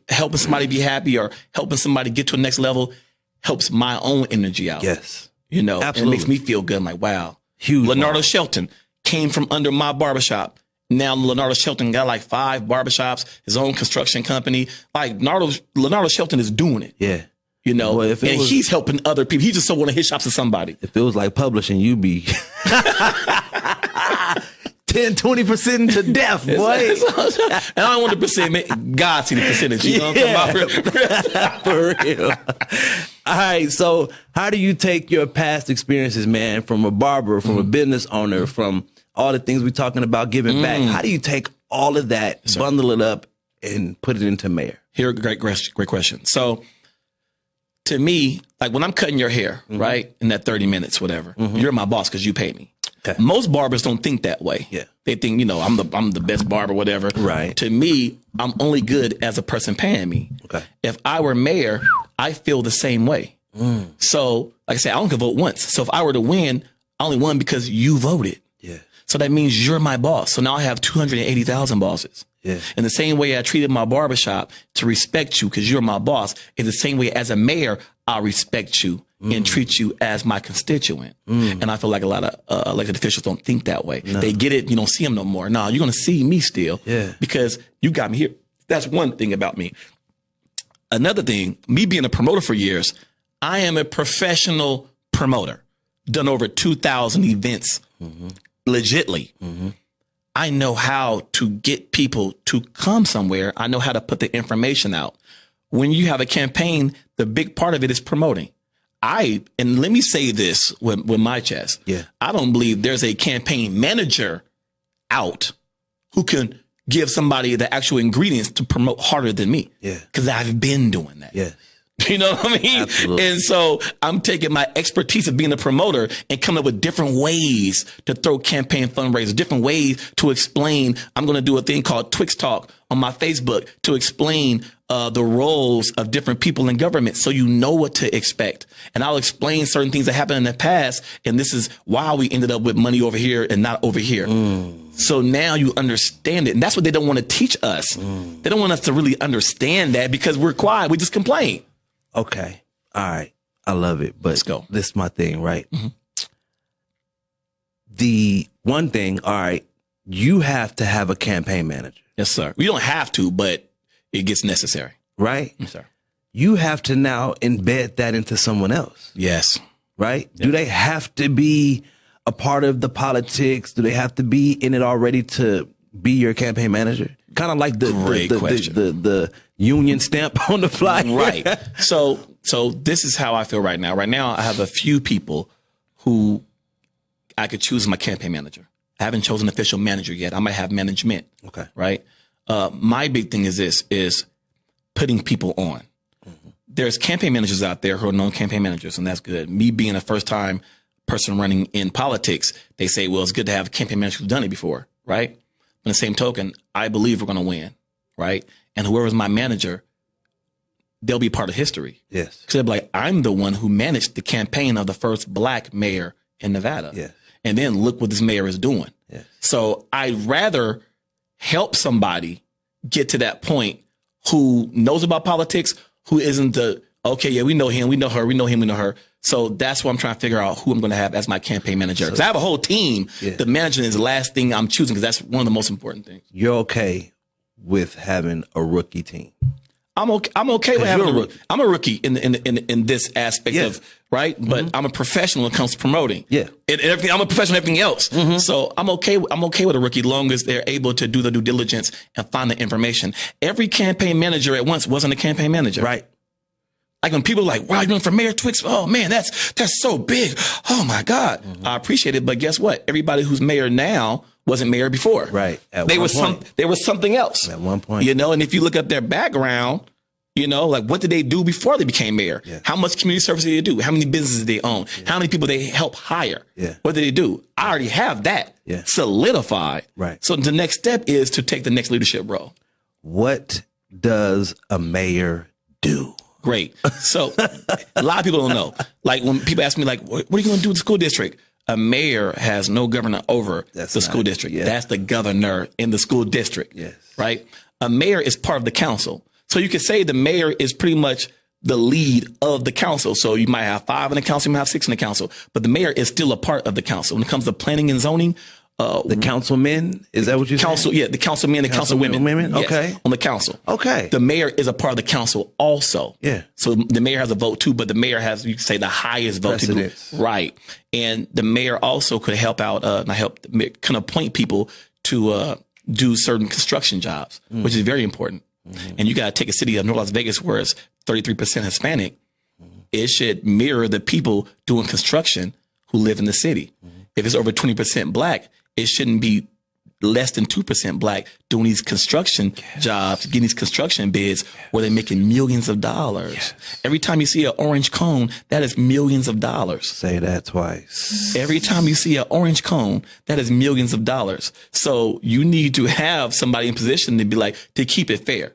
helping somebody be happy or helping somebody get to the next level helps my own energy out. Yes. You know, absolutely. And it makes me feel good. I'm like, wow. Huge. Leonardo Shelton came from under my barbershop. Now Leonardo Shelton got like 5 barbershops, his own construction company. Like Leonardo Shelton is doing it. Yeah. You know, and he's helping other people. He just sold one of his shops to somebody. If it was like publishing, you'd be 10-20% to death, boy. And I don't want the percent. God see the percentage. You know what I'm For real. All right. So how do you take your past experiences, man, from a barber, from a business owner, from all the things we're talking about giving back? How do you take all of that, bundle it up, and put it into mayor? Here, great question. So to me, like when I'm cutting your hair, right, in that 30 minutes, whatever, you're my boss because you pay me. Okay. Most barbers don't think that way. Yeah. They think, you know, I'm the best barber, whatever. Right. To me, I'm only good as a person paying me. Okay. If I were mayor, I feel the same way. So, like I said, I only can vote once. So if I were to win, I only won because you voted. Yeah. So that means you're my boss. So now I have 280,000 bosses. Yeah. And the same way I treated my barbershop to respect you because you're my boss is the same way as a mayor, I respect you and treat you as my constituent. And I feel like a lot of elected officials don't think that way. No. They get it. You don't see them no more. No, you're going to see me still because you got me here. That's one thing about me. Another thing, me being a promoter for years, I am a professional promoter. Done over 2,000 events legitly. I know how to get people to come somewhere. I know how to put the information out. When you have a campaign, the big part of it is promoting. And let me say this with my chest. Yeah. I don't believe there's a campaign manager out who can give somebody the actual ingredients to promote harder than me. Yeah. Because I've been doing that. Yeah. You know what I mean? Absolutely. And so I'm taking my expertise of being a promoter and coming up with different ways to throw campaign fundraisers, different ways to explain. I'm going to do a thing called Twixx Talk on my Facebook to explain the roles of different people in government so you know what to expect. And I'll explain certain things that happened in the past. And this is why we ended up with money over here and not over here. So now you understand it. And that's what they don't want to teach us. They don't want us to really understand that because we're quiet. We just complain. Okay. All right. I love it. But let's go. This is my thing, right? The one thing, all right, you have to have a campaign manager. Yes, sir. We don't have to, but it gets necessary. Right? Yes, sir. you have to now embed that into someone else. Yes. Right? Yeah. Do they have to be a part of the politics? Do they have to be in it already to be your campaign manager? Kind of like the union stamp on the flyer. Right. So this is how I feel right now. Right now, I have a few people who I could choose as my campaign manager. I haven't chosen an official manager yet. I might have management. Okay. Right. My big thing is putting people on. Mm-hmm. There's campaign managers out there who are known campaign managers, and that's good. Me being a first time person running in politics, they say, well, it's good to have a campaign manager who's done it before. Right. On the same token, I believe we're going to win. Right. And whoever's my manager, they'll be part of history. Yes. Because they'll be like, I'm the one who managed the campaign of the first black mayor in Nevada. Yes. And then look what this mayor is doing. Yes. So I'd rather help somebody get to that point who knows about politics, who isn't okay, yeah, we know him, we know her, we know him, we know her. So that's why I'm trying to figure out who I'm going to have as my campaign manager. Because I have a whole team. Yeah. The management is the last thing I'm choosing because that's one of the most important things. You're okay with having a rookie team? I'm okay with having a rookie. I'm a rookie in this aspect of, right? But I'm a professional when it comes to promoting. Yeah. And everything, I'm a professional in everything else. Mm-hmm. So I'm okay with a rookie long as they're able to do the due diligence and find the information. Every campaign manager at once wasn't a campaign manager. Right. Like when people are like, wow, you're running for mayor, Twixx. Oh man, that's so big. Oh my God. Mm-hmm. I appreciate it. But guess what? Everybody who's mayor now wasn't mayor before. Right. They were something else. At one point. You know, and if you look up their background, you know, like what did they do before they became mayor? Yeah. How much community service did they do? How many businesses did they own? Yeah. How many people they help hire? Yeah. What did they do? I already have that solidified. Right. So the next step is to take the next leadership role. What does a mayor do? Great. So a lot of people don't know. Like when people ask me, like, what are you going to do with the school district? A mayor has no governor over the school district. Yeah. That's the governor in the school district. Yes. Right. A mayor is part of the council. So you could say the mayor is pretty much the lead of the council. So you might have 5 in the council, you might have 6 in the council, but the mayor is still a part of the council. When it comes to planning and zoning, the councilmen, is that what you saying? Yeah, the councilmen and councilwomen. Yes, okay. On the council. Okay. The mayor is a part of the council also. Yeah. So the mayor has a vote too, but the mayor has, you could say, the highest vote. Right. And the mayor also could help out, can appoint people to do certain construction jobs, which is very important. Mm-hmm. And you got to take a city of North Las Vegas where it's 33% Hispanic. Mm-hmm. It should mirror the people doing construction who live in the city. Mm-hmm. If it's over 20% black, it shouldn't be less than 2% black doing these construction jobs, getting these construction bids where they're making millions of dollars. Yes. Every time you see an orange cone, that is millions of dollars. Say that twice. Every time you see an orange cone, that is millions of dollars. So you need to have somebody in position to be like, to keep it fair.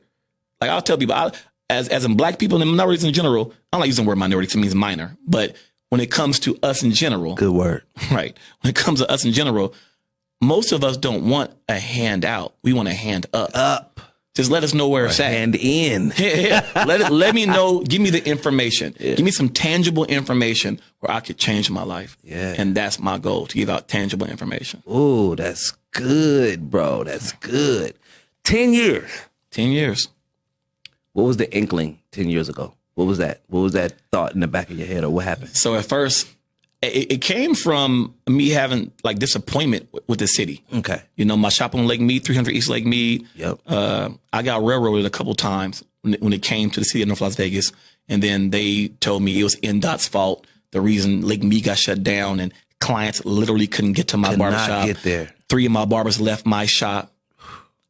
Like I'll tell people, as in black people and minorities in general, I don't like using the word minority because it means minor, but when it comes to us in general. Good word. Right. When it comes to us in general, most of us don't want a hand out. We want a hand up. Up. Just let us know where it's at. Hand in. Yeah. Let me know. Give me the information. Yeah. Give me some tangible information where I could change my life. Yeah. And that's my goal, to give out tangible information. Oh, that's good, bro. That's good. 10 years. 10 years. What was the inkling 10 years ago? What was that? What was that thought in the back of your head, or what happened? So at first, it came from me having like disappointment with the city. Okay. You know, my shop on Lake Mead, 300 East Lake Mead. Yep. I got railroaded a couple times when it came to the city of North Las Vegas. And then they told me it was NDOT's fault. The reason Lake Mead got shut down and clients literally couldn't get to my barbershop. Get there. 3 of my barbers left my shop.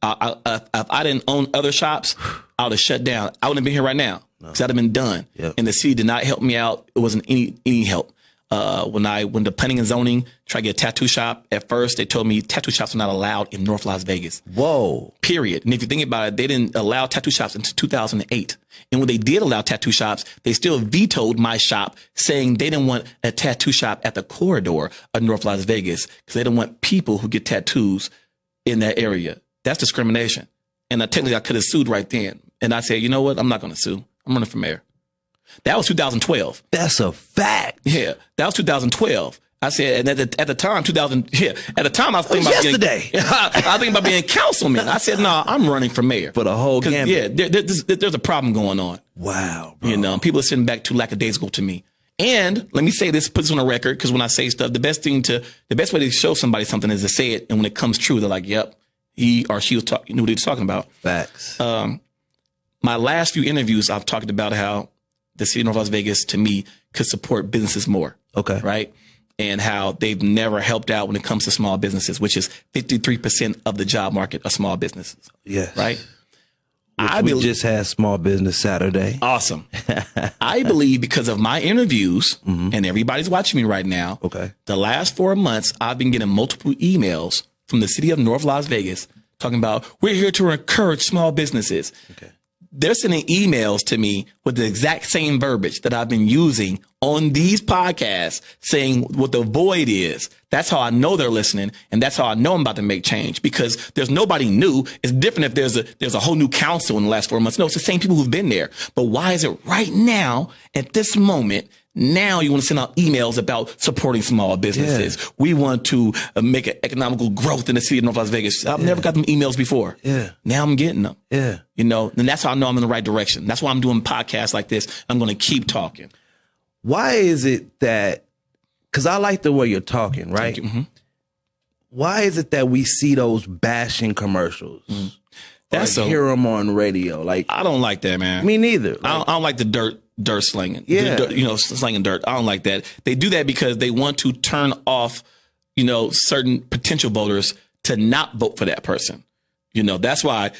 If I didn't own other shops, I would have shut down. I wouldn't have been here right now because I'd have been done. Yep. And the city did not help me out. It wasn't any help. When I went to planning and zoning, tried to get a tattoo shop, at first they told me tattoo shops were not allowed in North Las Vegas. Whoa. Period. And if you think about it, they didn't allow tattoo shops until 2008. And when they did allow tattoo shops, they still vetoed my shop, saying they didn't want a tattoo shop at the corridor of North Las Vegas because they didn't want people who get tattoos in that area. That's discrimination. And technically I could have sued right then. And I said, you know what? I'm not going to sue. I'm running for mayor. That was 2012. That's a fact. Yeah, that was 2012. I said, and at the time, 2000, at the time I was thinking about yesterday. I was thinking about being councilman. I said, no, I'm running for mayor. For the whole gambit. Yeah, there's a problem going on. Wow, bro. You know, people are sitting back too lackadaisical to me. And let me say this, put this on a record, because when I say stuff, the best way to show somebody something is to say it. And when it comes true, they're like, yep, he or she knew what he was talking about. Facts. My last few interviews, I've talked about how the city of North Las Vegas, to me, could support businesses more. Okay. Right? And how they've never helped out when it comes to small businesses, which is 53% of the job market are small businesses. Yes. Right? We just had Small Business Saturday. Awesome. I believe because of my interviews, and everybody's watching me right now, the last 4 months, I've been getting multiple emails from the city of North Las Vegas talking about, we're here to encourage small businesses. They're sending emails to me with the exact same verbiage that I've been using on these podcasts, saying what the void is. That's how I know they're listening, and that's how I know I'm about to make change, because there's nobody new. It's different if there's a whole new council in the last 4 months. No, it's the same people who've been there. But why is it right now, at this moment, now you want to send out emails about supporting small businesses? Yeah. We want to make an economical growth in the city of North Las Vegas. I've never got them emails before. Now I'm getting them. You know, and that's how I know I'm in the right direction. That's why I'm doing podcasts like this. I'm going to keep talking. Why is it that, because I like the way you're talking, right? Why is it that we see those bashing commercials? Hear them on radio? Like, I don't like that, man. Me neither. Like, I don't like the dirt slinging. Yeah. Slinging dirt. I don't like that. They do that because they want to turn off, certain potential voters to not vote for that person. That's why,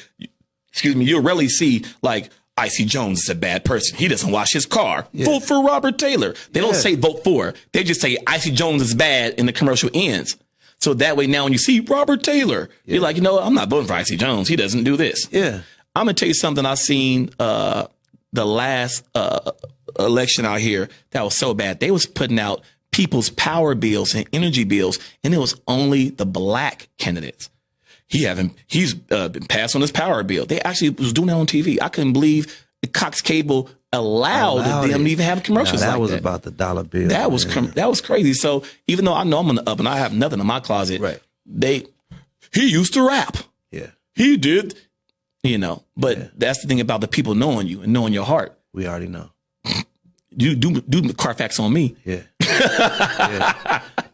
you'll rarely see like, IC Jonez is a bad person. He doesn't wash his car. Vote for Robert Taylor. They don't say vote for. They just say IC Jonez is bad and the commercial ends. So that way now when you see Robert Taylor, you're like, I'm not voting for IC Jonez. He doesn't do this. I'm going to tell you something I seen the last election out here that was so bad. They was putting out people's power bills and energy bills, and it was only the black candidates. He's been passed on his power bill. They actually was doing that on TV. I couldn't believe Cox Cable allowed them to even have commercials like that. That was about the dollar bill. That was crazy. So even though I know I'm on the up and I have nothing in my closet, he used to rap. He did, but that's the thing about the people knowing you and knowing your heart. We already know. You do the Carfax on me.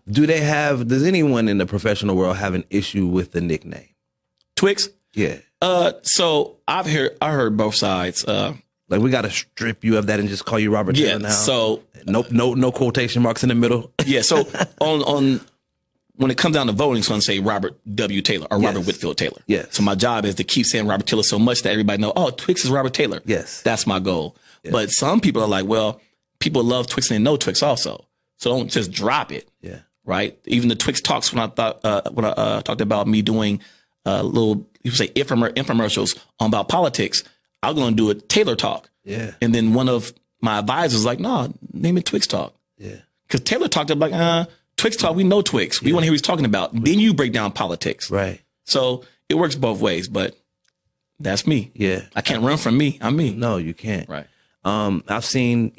Does anyone in the professional world have an issue with the nickname Twixx? So I heard both sides. Like, we got to strip you of that and just call you Robert Taylor now. So no quotation marks in the middle. So on when it comes down to voting, so I'm say Robert W. Taylor or Robert Whitfield Taylor. So my job is to keep saying Robert Taylor so much that everybody know, oh, Twixx is Robert Taylor. That's my goal. But some people are like, well, people love Twixx and they know Twixx also. So don't just drop it. Right. Even the Twixx talks when I talked about me doing little, you say infomercials about politics, I'm going to do a Taylor talk. And then one of my advisors was like, no, name it Twixx talk. Because Taylor talked about Twixx talk. We know Twixx. We want to hear what he's talking about. Then you break down politics. So it works both ways, but that's me. I can't run from me. I'm me. No, you can't. I've seen,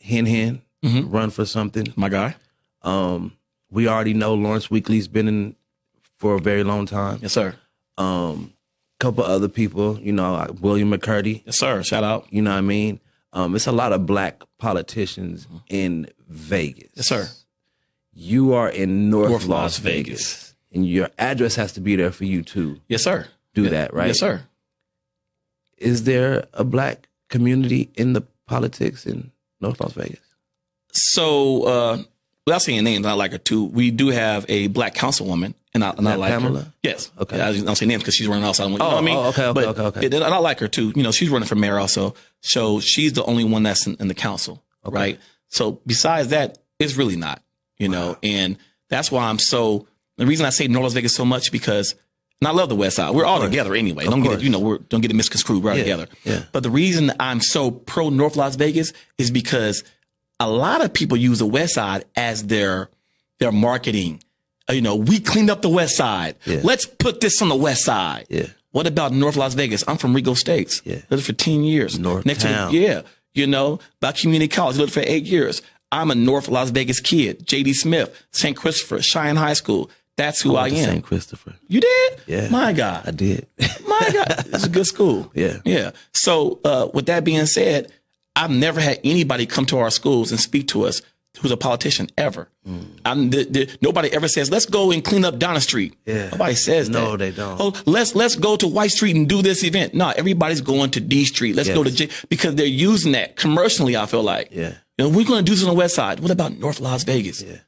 Hen run for something. My guy. We already know Lawrence Weekly's been in for a very long time. Yes, sir. Couple other people, William McCurdy. Yes, sir. Shout out. You know what I mean? It's a lot of black politicians in Vegas. Yes, sir. You are in North Las Vegas. And your address has to be there for you to yes, sir. do that, right? Yes, sir. Is there a black community in the politics in North Las Vegas? So, without saying names, I like her too. We do have a black councilwoman, and I like Pamela? her. Yes. Okay. I don't say names because she's running outside. You know what I mean? Okay. And I like her too. She's running for mayor also. So she's the only one that's in the council, right? So besides that, it's really not, and that's why the reason I say North Las Vegas so much because, and I love the West Side. We're all together anyway. Don't get it, don't get it misconstrued. We're all together. But the reason I'm so pro North Las Vegas is because a lot of people use the West Side as their marketing. We cleaned up the West Side. Let's put this on the West Side. What about North Las Vegas? I'm from Rigo Estates. Lived for 10 years. North Next Town. to by community college. Lived for 8 years. I'm a North Las Vegas kid. J.D. Smith, St. Christopher, Cheyenne High School. That's who I am. St. Christopher. You did? Yeah. My God. I did. My God. It's a good school. Yeah. Yeah. So with that being said, I've never had anybody come to our schools and speak to us who's a politician ever. Nobody ever says, let's go and clean up Donna Street. Yeah. Nobody says that. No, they don't. Oh, let's go to White Street and do this event. No, everybody's going to D Street. Let's go to J, because they're using that commercially, I feel like. Yeah. You know, we're going to do this on the West Side. What about North Las Vegas? Yeah.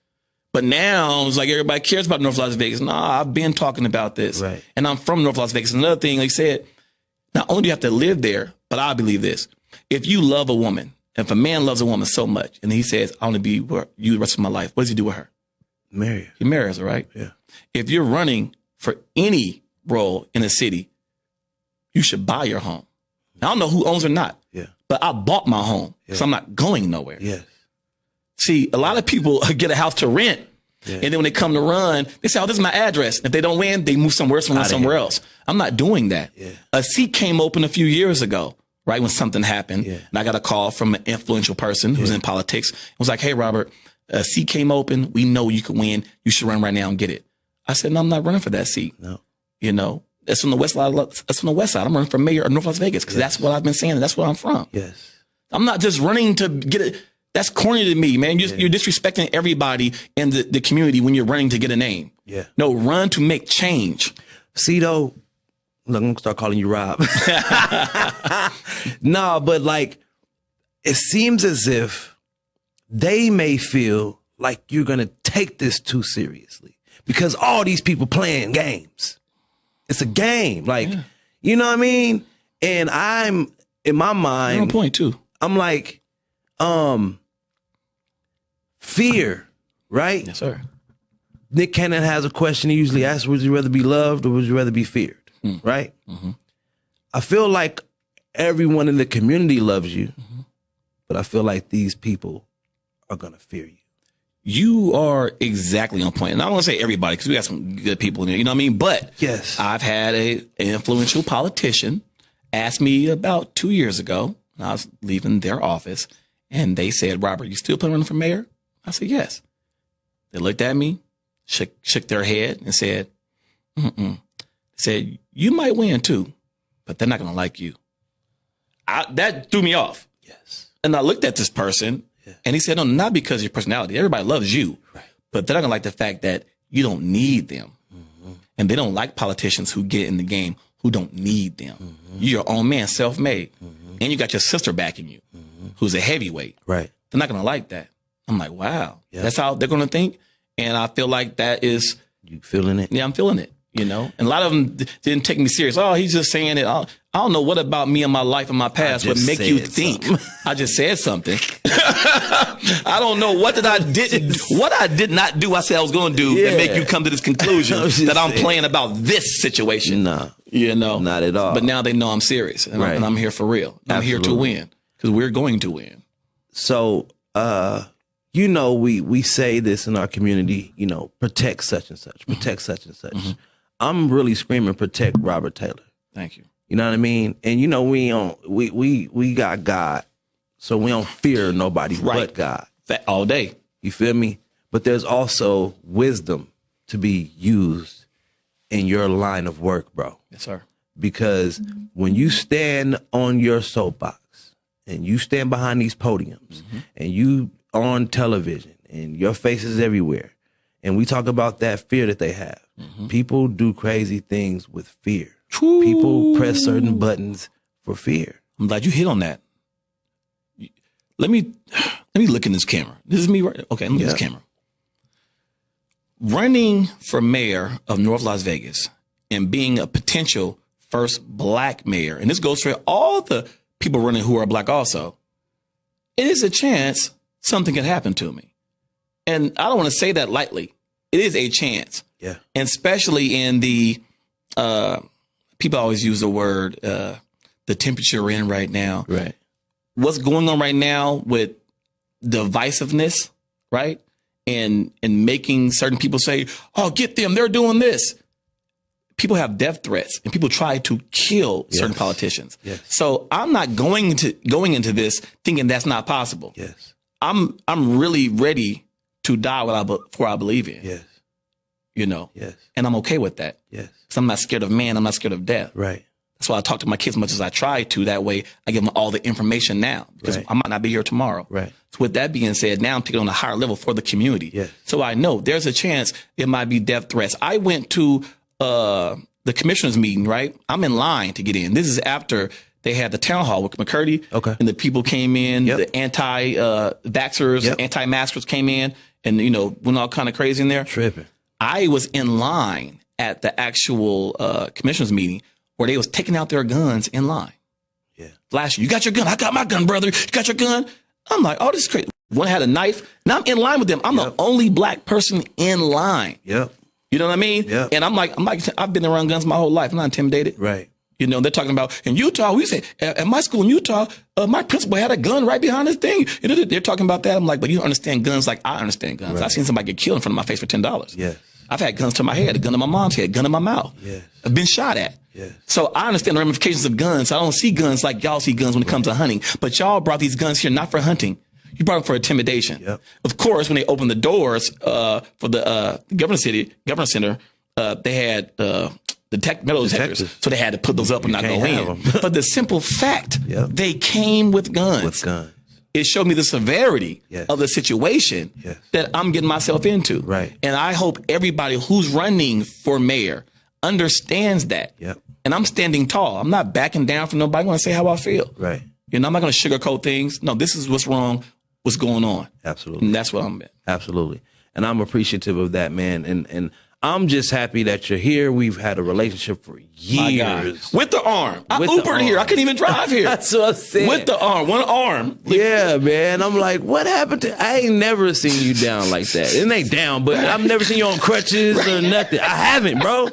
But now it's like everybody cares about North Las Vegas. Nah, I've been talking about this. Right. And I'm from North Las Vegas. Another thing, like I said, not only do you have to live there, but I believe this. If you love a woman, if a man loves a woman so much, and he says, I want to be with you the rest of my life, what does he do with her? Marry her. He marries her, right? Yeah. If you're running for any role in a city, you should buy your home. I don't know who owns or not. Yeah. But I bought my home, so I'm not going nowhere. Yes. See, a lot of people get a house to rent, and then when they come to run, they say, oh, this is my address. If they don't win, they move somewhere else. I'm not doing that. Yeah. A seat came open a few years ago, right, when something happened. Yeah. And I got a call from an influential person who's in politics. It was like, hey, Robert, a seat came open. We know you can win. You should run right now and get it. I said, no, I'm not running for that seat. No. You know, that's on the west side. That's on the west side. I'm running for mayor of North Las Vegas because that's what I've been saying. And that's where I'm from. Yes. I'm not just running to get it. That's corny to me, man. You're disrespecting everybody in the community when you're running to get a name. Yeah. No, run to make change. See, though, look, I'm going to start calling you Rob. No, but like, it seems as if they may feel like you're going to take this too seriously because all these people playing games. It's a game. Like, you know what I mean? And I'm, in my mind. You're on point, too. I'm like, fear, right? Yes, sir. Nick Cannon has a question he usually asks, would you rather be loved or would you rather be feared? Right? Mm-hmm. I feel like everyone in the community loves you, but I feel like these people are going to fear you. You are exactly on point. And I don't want to say everybody because we got some good people in there, you know what I mean? But yes, I've had an influential politician ask me about 2 years ago when I was leaving their office, and they said, Robert, you still planning for mayor? I said, yes. They looked at me, shook their head and said, said, you might win too, but they're not going to like you. That threw me off. Yes. And I looked at this person and he said, no, not because of your personality. Everybody loves you, but they're not going to like the fact that you don't need them. And they don't like politicians who get in the game who don't need them. You're your own man, self-made. And you got your sister backing you, who's a heavyweight. Right. They're not going to like that. I'm like, wow, that's how they're going to think. And I feel like that is. You feeling it? Yeah, I'm feeling it, you know. And a lot of them didn't take me serious. Oh, he's just saying it. I don't know what about me and my life and my past would make you think. I just said something. I don't know what I did not do. I said I was going to do to make you come to this conclusion that I'm playing about this situation. No, you know, not at all. But now they know I'm serious and I'm here for real. I'm here to win because we're going to win. So, you know, we say this in our community, you know, protect such and such, protect such and such. I'm really screaming, protect Robert Taylor. Thank you. You know what I mean? And you know, we got God, so we don't fear nobody but God. That all day. You feel me? But there's also wisdom to be used in your line of work, bro. Yes, sir. Because when you stand on your soapbox and you stand behind these podiums and you on television and your face is everywhere, and we talk about that fear that they have. People do crazy things with fear. People press certain buttons for fear. I'm glad you hit on that. Let me look in this camera. This is me, right? Okay, let me look at this camera. Running for mayor of North Las Vegas and being a potential first black mayor, and this goes for all the people running who are black also, it is a chance something can happen to me. And I don't want to say that lightly. It is a chance. Yeah. And especially in the, people always use the word, the temperature we're in right now. Right. What's going on right now with divisiveness, right? And making certain people say, oh, get them, they're doing this. People have death threats and people try to kill certain politicians. Yes. So I'm not going into this thinking that's not possible. Yes. I'm really ready to die before I believe in. Yes. You know? Yes. And I'm okay with that. Yes. Because I'm not scared of man. I'm not scared of death. Right. That's why I talk to my kids as much as I try to. That way I give them all the information now because Right. I might not be here tomorrow. Right. So with that being said, now I'm taking it on a higher level for the community. Yes. So I know there's a chance it might be death threats. I went to the commissioner's meeting, right? I'm in line to get in. This is after they had the town hall with McCurdy. Okay. And the people came in, Yep. the anti-vaxxers, Yep. anti-maskers came in and, you know, went all kind of crazy in there. Tripping. I was in line at the actual commissioner's meeting where they was taking out their guns in line. Yeah. Flashing, you got your gun. I got my gun, brother. You got your gun. I'm like, oh, this is crazy. One had a knife. Now I'm in line with them. I'm Yep. the only black person in line. Yep. You know what I mean? Yep. And I'm like, I've been around guns my whole life. I'm not intimidated. Right. You know, they're talking about in Utah. We say at my school in Utah, my principal had a gun right behind his thing. You know, they're talking about that. I'm like, but you don't understand guns like I understand guns. Right. I've seen somebody get killed in front of my face for $10. Yes. I've had guns to my head, a gun to my mom's head, a gun in my mouth. Yes. I've been shot at. Yes. So I understand the ramifications of guns. I don't see guns like y'all see guns when it comes to hunting. But y'all brought these guns here not for hunting. You brought them for intimidation. Yep. Of course, when they opened the doors for the governor center, they had metal detectors. Detectors. So they had to put those up and not go can't have in. them. But the simple fact, Yep. they came with guns. With guns. It showed me the severity Yes. of the situation Yes. that I'm getting myself into. Right. And I hope everybody who's running for mayor understands that. Yep. And I'm standing tall. I'm not backing down from nobody. I'm going to say how I feel. Right. You know, I'm not going to sugarcoat things. No, this is what's wrong, what's going on. Absolutely. And that's what I'm at. Absolutely. And I'm appreciative of that, man. And I'm just happy that you're here. We've had a relationship for My God. years. With the arm. I With the Ubered here. arm. I couldn't even drive here. That's what I said. With the arm. One arm. Yeah, man. I'm like, what happened to? I ain't never seen you down like that. It ain't down, but I've never seen you on crutches or nothing. I haven't, bro.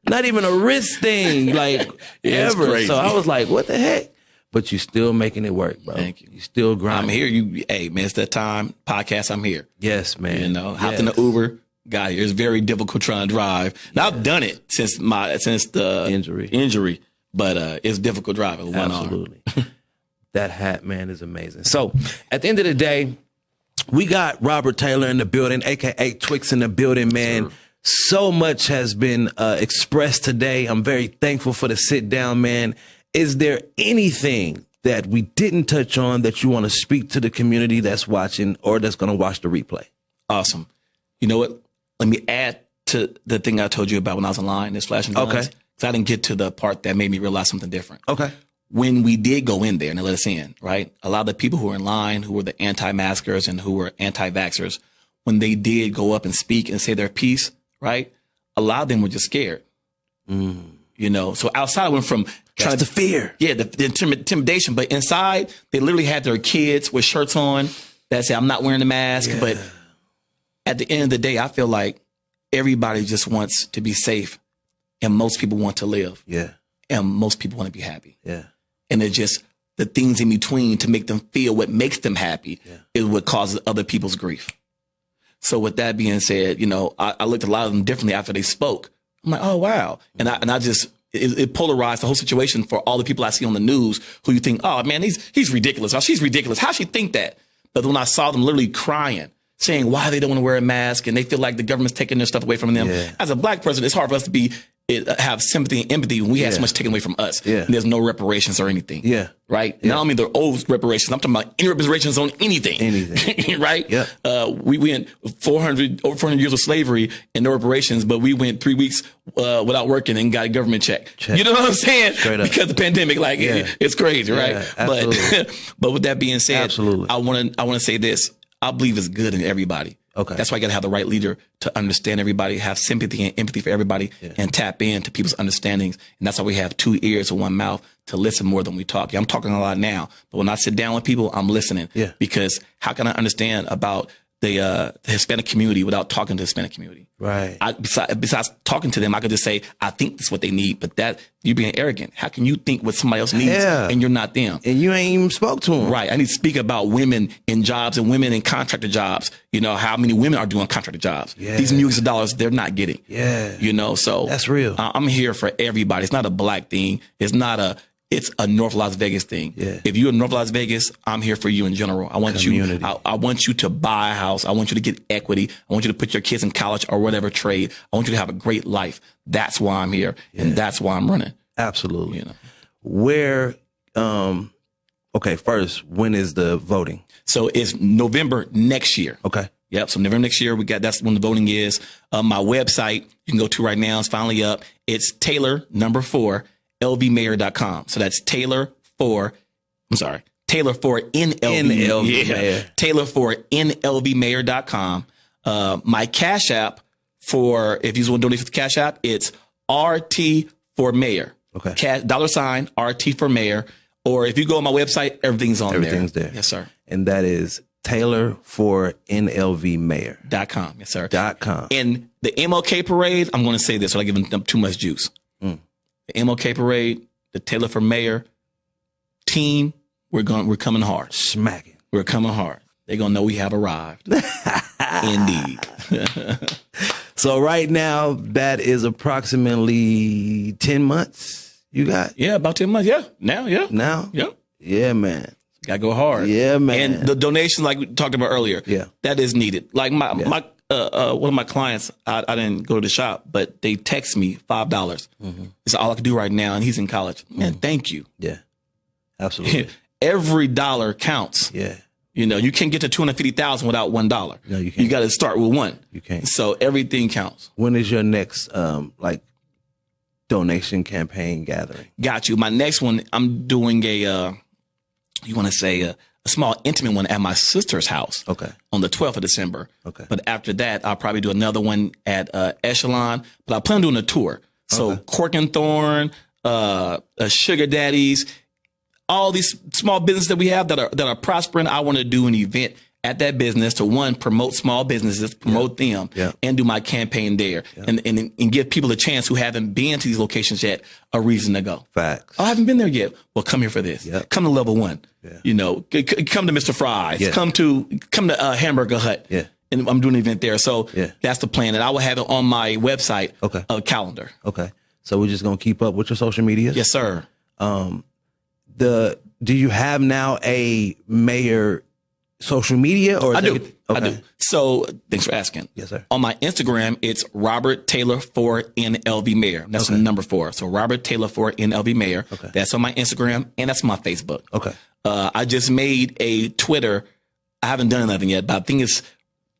Not even a wrist thing, like Yeah, it's ever. crazy. So I was like, what the heck? But you still making it work, bro. Thank you. You still grinding. I'm here. Hey, man, it's that time. Podcast, I'm here. Yes, man. You know, hopped Yes. in the Uber, got here. It's very difficult trying to drive. Now I've done it since the injury, but it's difficult driving with one arm. Absolutely. That hat, man, is amazing. So at the end of the day, we got Robert Taylor in the building, aka Twixx in the building, man. So much has been expressed today. I'm very thankful for the sit down, man. Is there anything that we didn't touch on that you want to speak to the community that's watching or that's going to watch the replay? Awesome. You know what? Let me add to the thing I told you about when I was in line, this flashing guns. Okay. Because I didn't get to the part that made me realize something different. Okay. When we did go in there and they let us in, right? A lot of the people who were in line, who were the anti-maskers and who were anti-vaxxers, when they did go up and speak and say their piece, right? A lot of them were just scared. You know, so outside I went from trying the fear. Yeah, the intimidation. But inside, they literally had their kids with shirts on that say, I'm not wearing the mask. Yeah. But at the end of the day, I feel like everybody just wants to be safe. And most people want to live. Yeah. And most people want to be happy. Yeah. And it's just the things in between to make them feel what makes them happy is what causes other people's grief. So with that being said, you know, I looked at a lot of them differently after they spoke. I'm like, oh, wow. And I just, it polarized the whole situation for all the people I see on the news who you think, oh, man, he's ridiculous. Oh, she's ridiculous. How'd she think that? But when I saw them literally crying, saying why they don't want to wear a mask and they feel like the government's taking their stuff away from them. Yeah. As a black person, it's hard for us to have sympathy and empathy when we have so much taken away from us. Yeah. And there's no reparations or anything. Yeah. Right? Not only the old reparations, I'm talking about any reparations on anything. Anything. Right? Yeah. We went over 400 years of slavery and no reparations, but we went 3 weeks without working and got a government check. You know what I'm saying? Straight up. Because of the pandemic, like it's crazy, right? Yeah, absolutely. But with that being said, Absolutely. I want to say this. I believe it's good in everybody. Okay. That's why you got to have the right leader to understand everybody, have sympathy and empathy for everybody, and tap into people's understandings. And that's why we have 2 ears and 1 mouth to listen more than we talk. I'm talking a lot now, but when I sit down with people, I'm listening. Yeah. Because how can I understand about the Hispanic community without talking to the Hispanic community? Right. Besides talking to them, I could just say, I think that's what they need, but that you're being arrogant. How can you think what somebody else needs and you're not them? And you ain't even spoke to him. Right. I need to speak about women in jobs and women in contracted jobs. You know, how many women are doing contracted jobs. Yeah. These millions of dollars they're not getting. Yeah. You know, so That's real. I'm here for everybody. It's not a black thing. It's not a It's a North Las Vegas thing. Yeah. If you're in North Las Vegas, I'm here for you in general. I want Community. I want you to buy a house. I want you to get equity. I want you to put your kids in college or whatever trade. I want you to have a great life. That's why I'm here. And that's why I'm running. Absolutely. You know. Where, okay, first, when is the voting? So it's November next year. Okay. Yep. So November next year, that's when the voting is. My website you can go to right now. It's finally up. It's Taylor4LVmayor.com. So that's Taylor4NLV. Mayor. Taylor4NLVmayor.com. My Cash App for, if you want to donate for the Cash App, it's RT for Mayor. Okay. $ RT for Mayor. Or if you go on my website, everything's on there. Everything's there. Yes, sir. And that is Taylor4NLVmayor.com. Yes, sir. .com. And the MLK parade, I'm going to say this without giving them too much juice. The MLK parade, the Taylor for Mayor team, we're coming hard. Smacking. We're coming hard. They're going to know we have arrived. Indeed. So right now, that is approximately 10 months you got? Yeah, about 10 months. Yeah. Now. Yeah, man. Got to go hard. Yeah, man. And the donation, like we talked about earlier, that is needed. Like one of my clients, I didn't go to the shop, but they text me $5. It's all I can do right now, and he's in college. Man, thank you. Yeah, absolutely. Every dollar counts. Yeah. You know, you can't get to 250,000 without $1. No, you can't. You got to start with one. You can't. So everything counts. When is your next donation campaign gathering? Got you. My next one, I'm doing a small intimate one at my sister's house. Okay. On the 12th of December. Okay. But after that, I'll probably do another one at Echelon. But I plan on doing a tour. So Cork and Thorn, Sugar Daddies, all these small businesses that we have that are prospering. I want to do an event at that business to, one, promote small businesses, promote them, and do my campaign there, and give people a chance who haven't been to these locations yet a reason to go. Facts. Oh, I haven't been there yet. Well, come here for this. Come to Level 1. You know, come to Mr. Fry's. Come to Hamburger Hut. And I'm doing an event there. So that's the plan. And I will have it on my website, a calendar. Okay. So we're just going to keep up with your social media? Yes, sir. Do you have now a mayor social media? Or I do. Okay. I do. So thanks for asking. Yes, sir. On my Instagram, it's Robert Taylor 4NLV Mayor. That's number 4. So Robert Taylor 4NLV Mayor. Okay. That's on my Instagram, and that's my Facebook. Okay. I just made a Twitter. I haven't done nothing yet, but I think it's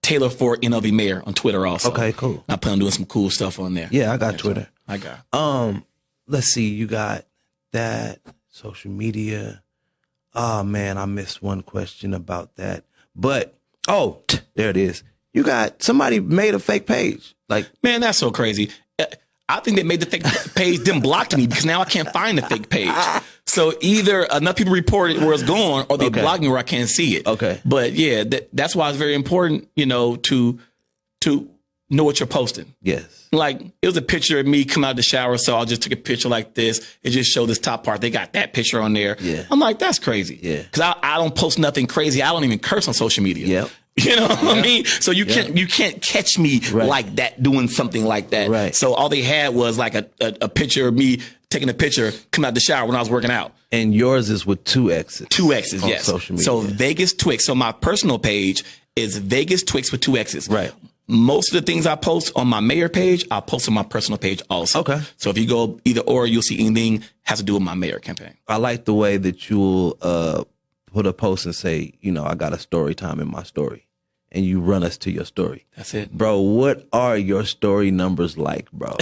Taylor 4NLV Mayor on Twitter also. Okay, cool. I plan on doing some cool stuff on there. Yeah, I got Twitter. I got. Let's see. You got that social media. Oh man, I missed one question about that. But there it is. You got somebody made a fake page. Like, man, that's so crazy. I think they made the fake page, then blocked me because now I can't find the fake page. So either enough people reported where it's going, or they blocked me where I can't see it. Okay. But yeah, that's why it's very important, you know, to know what you're posting. Yes. Like, it was a picture of me coming out of the shower, so I just took a picture like this. It just showed this top part. They got that picture on there. Yeah. I'm like, that's crazy. Yeah. Because I don't post nothing crazy. I don't even curse on social media. Yep. You know what I mean? So you can't catch me like that, doing something like that. Right. So all they had was like a picture of me taking a picture coming out the shower when I was working out. And yours is with 2 X's. 2 X's, yes. Social media. So Vegas Twixx. So my personal page is Vegas Twixx with 2 X's. Right. Most of the things I post on my mayor page, I'll post on my personal page also. Okay. So if you go either or, you'll see anything has to do with my mayor campaign. I like the way that you'll put a post and say, you know, I got a story time in my story. And you run us to your story. That's it. Bro, what are your story numbers like, bro?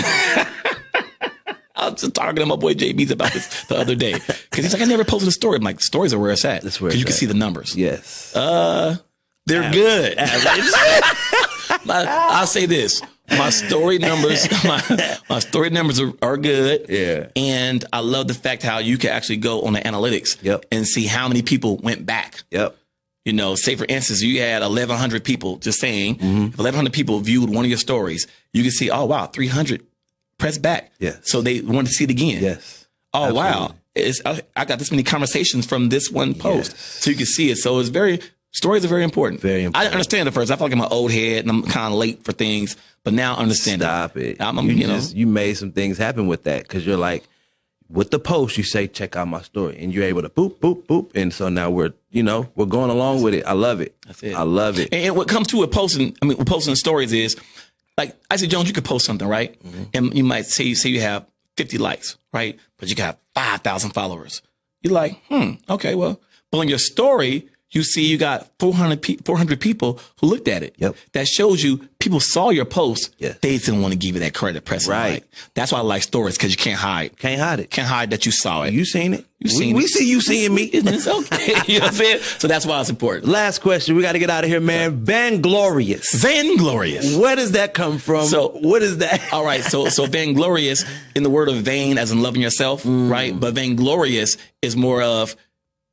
I was just talking to my boy JB's about this the other day. Because he's like, I never posted a story. I'm like, stories are where it's at. That's where it's at. Because you can see the numbers. Yes. They're good. I'll say this. My story numbers, my story numbers are good. Yeah. And I love the fact how you can actually go on the analytics and see how many people went back. Yep. You know, say for instance, you had 1,100 people just saying, if 1,100 people viewed one of your stories, you can see, oh, wow, 300 press back. Yes. So they want to see it again. Yes. Oh, absolutely. Wow. I got this many conversations from this one post. Yes. So you can see it. So stories are very important. Very important. I didn't understand at first. I felt like I'm an old head and I'm kind of late for things, but now I understand. Stop it. You made some things happen with that because you're like, with the post, you say, check out my story, and you're able to boop, boop, boop. And so now we're going along with it. I love it. That's it. I love it. And what comes to it posting, with posting stories is, like IC Jonez, you could post something, right? Mm-hmm. And you might say you have 50 likes, right? But you got 5,000 followers. You're like, okay, well, but on your story, you see you got 400 people who looked at it. Yep. That shows you people saw your post. Yes. They didn't want to give you that credit pressing. Right. That's why I like stories, because you can't hide. Can't hide it. Can't hide that you saw it. You seen it. You seen it. We see you seeing me. It's okay. You know what I'm saying? So that's why it's important. Last question. We got to get out of here, man. Vainglorious. Vainglorious. Where does that come from? So what is that? All right. So vainglorious, in the word of vain, as in loving yourself, right? But vainglorious is more of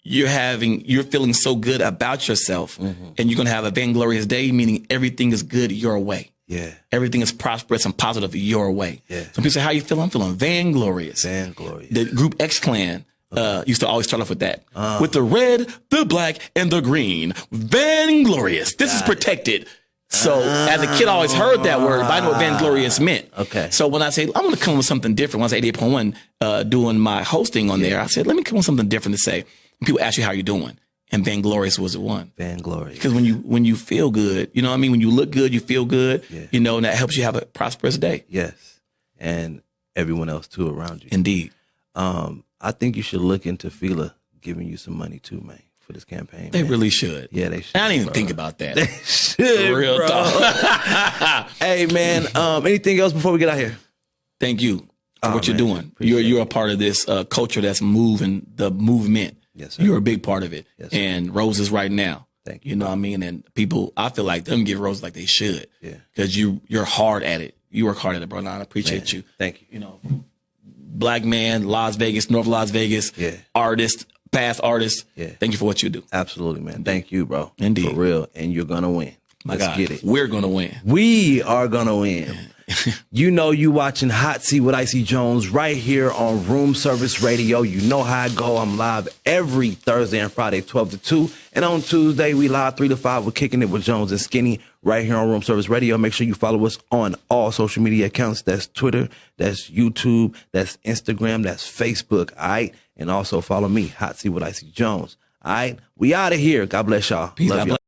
you're feeling so good about yourself, and you're going to have a vainglorious day, meaning everything is good your way. Yeah. Everything is prosperous and positive your way. Yeah. Some people say, how you feel? I'm feeling vainglorious. Vainglorious. The group X Clan used to always start off with that. With the red, the black, and the green. Vainglorious. This is protected. So as a kid, I always heard that word, but I know what vainglorious meant. Okay. So when I say, I'm going to come with something different, once I 88.1 doing my hosting on there, I said, let me come with something different to say. People ask you how you're doing, and vainglorious was the one. Vainglorious. Because when you feel good, you know what I mean? When you look good, you feel good, Yeah. and that helps you have a prosperous day. Yes. And everyone else too around you. Indeed. I think you should look into Fila giving you some money too, man, for this campaign. They man. really should. Yeah, they should. I didn't even bro. think about that. They should, Real bro. talk. Hey, man, anything else before we get out here? Thank you for what you're man. doing. Appreciate You're a part of this culture that's moving the movement. Yes, sir. You're a big part of it. Yes, sir. And roses right now. Thank you. You know what I mean? And people, I feel like them give roses like they should. Yeah. Because you're hard at it. You work hard at it, bro. And I appreciate Man, you. Thank you. You know, black man, Las Vegas, North Las Vegas, Yeah. artist, past artist. Yeah. Thank you for what you do. Absolutely, man. Thank you, bro. Indeed. For real. And you're going to win. My Let's God, get it. we're going to win. We are going to win. You know you watching Hot Seat with IC Jonez right here on Room Service Radio. You know how I go. I'm live every Thursday and Friday, 12 to 2. And on Tuesday, we live 3 to 5. We're kicking it with Jones and Skinny right here on Room Service Radio. Make sure you follow us on all social media accounts. That's Twitter, that's YouTube, that's Instagram, that's Facebook, all right? And also follow me, Hot Seat with IC Jonez, all right? We out of here. God bless y'all. Peace. Love God y'all.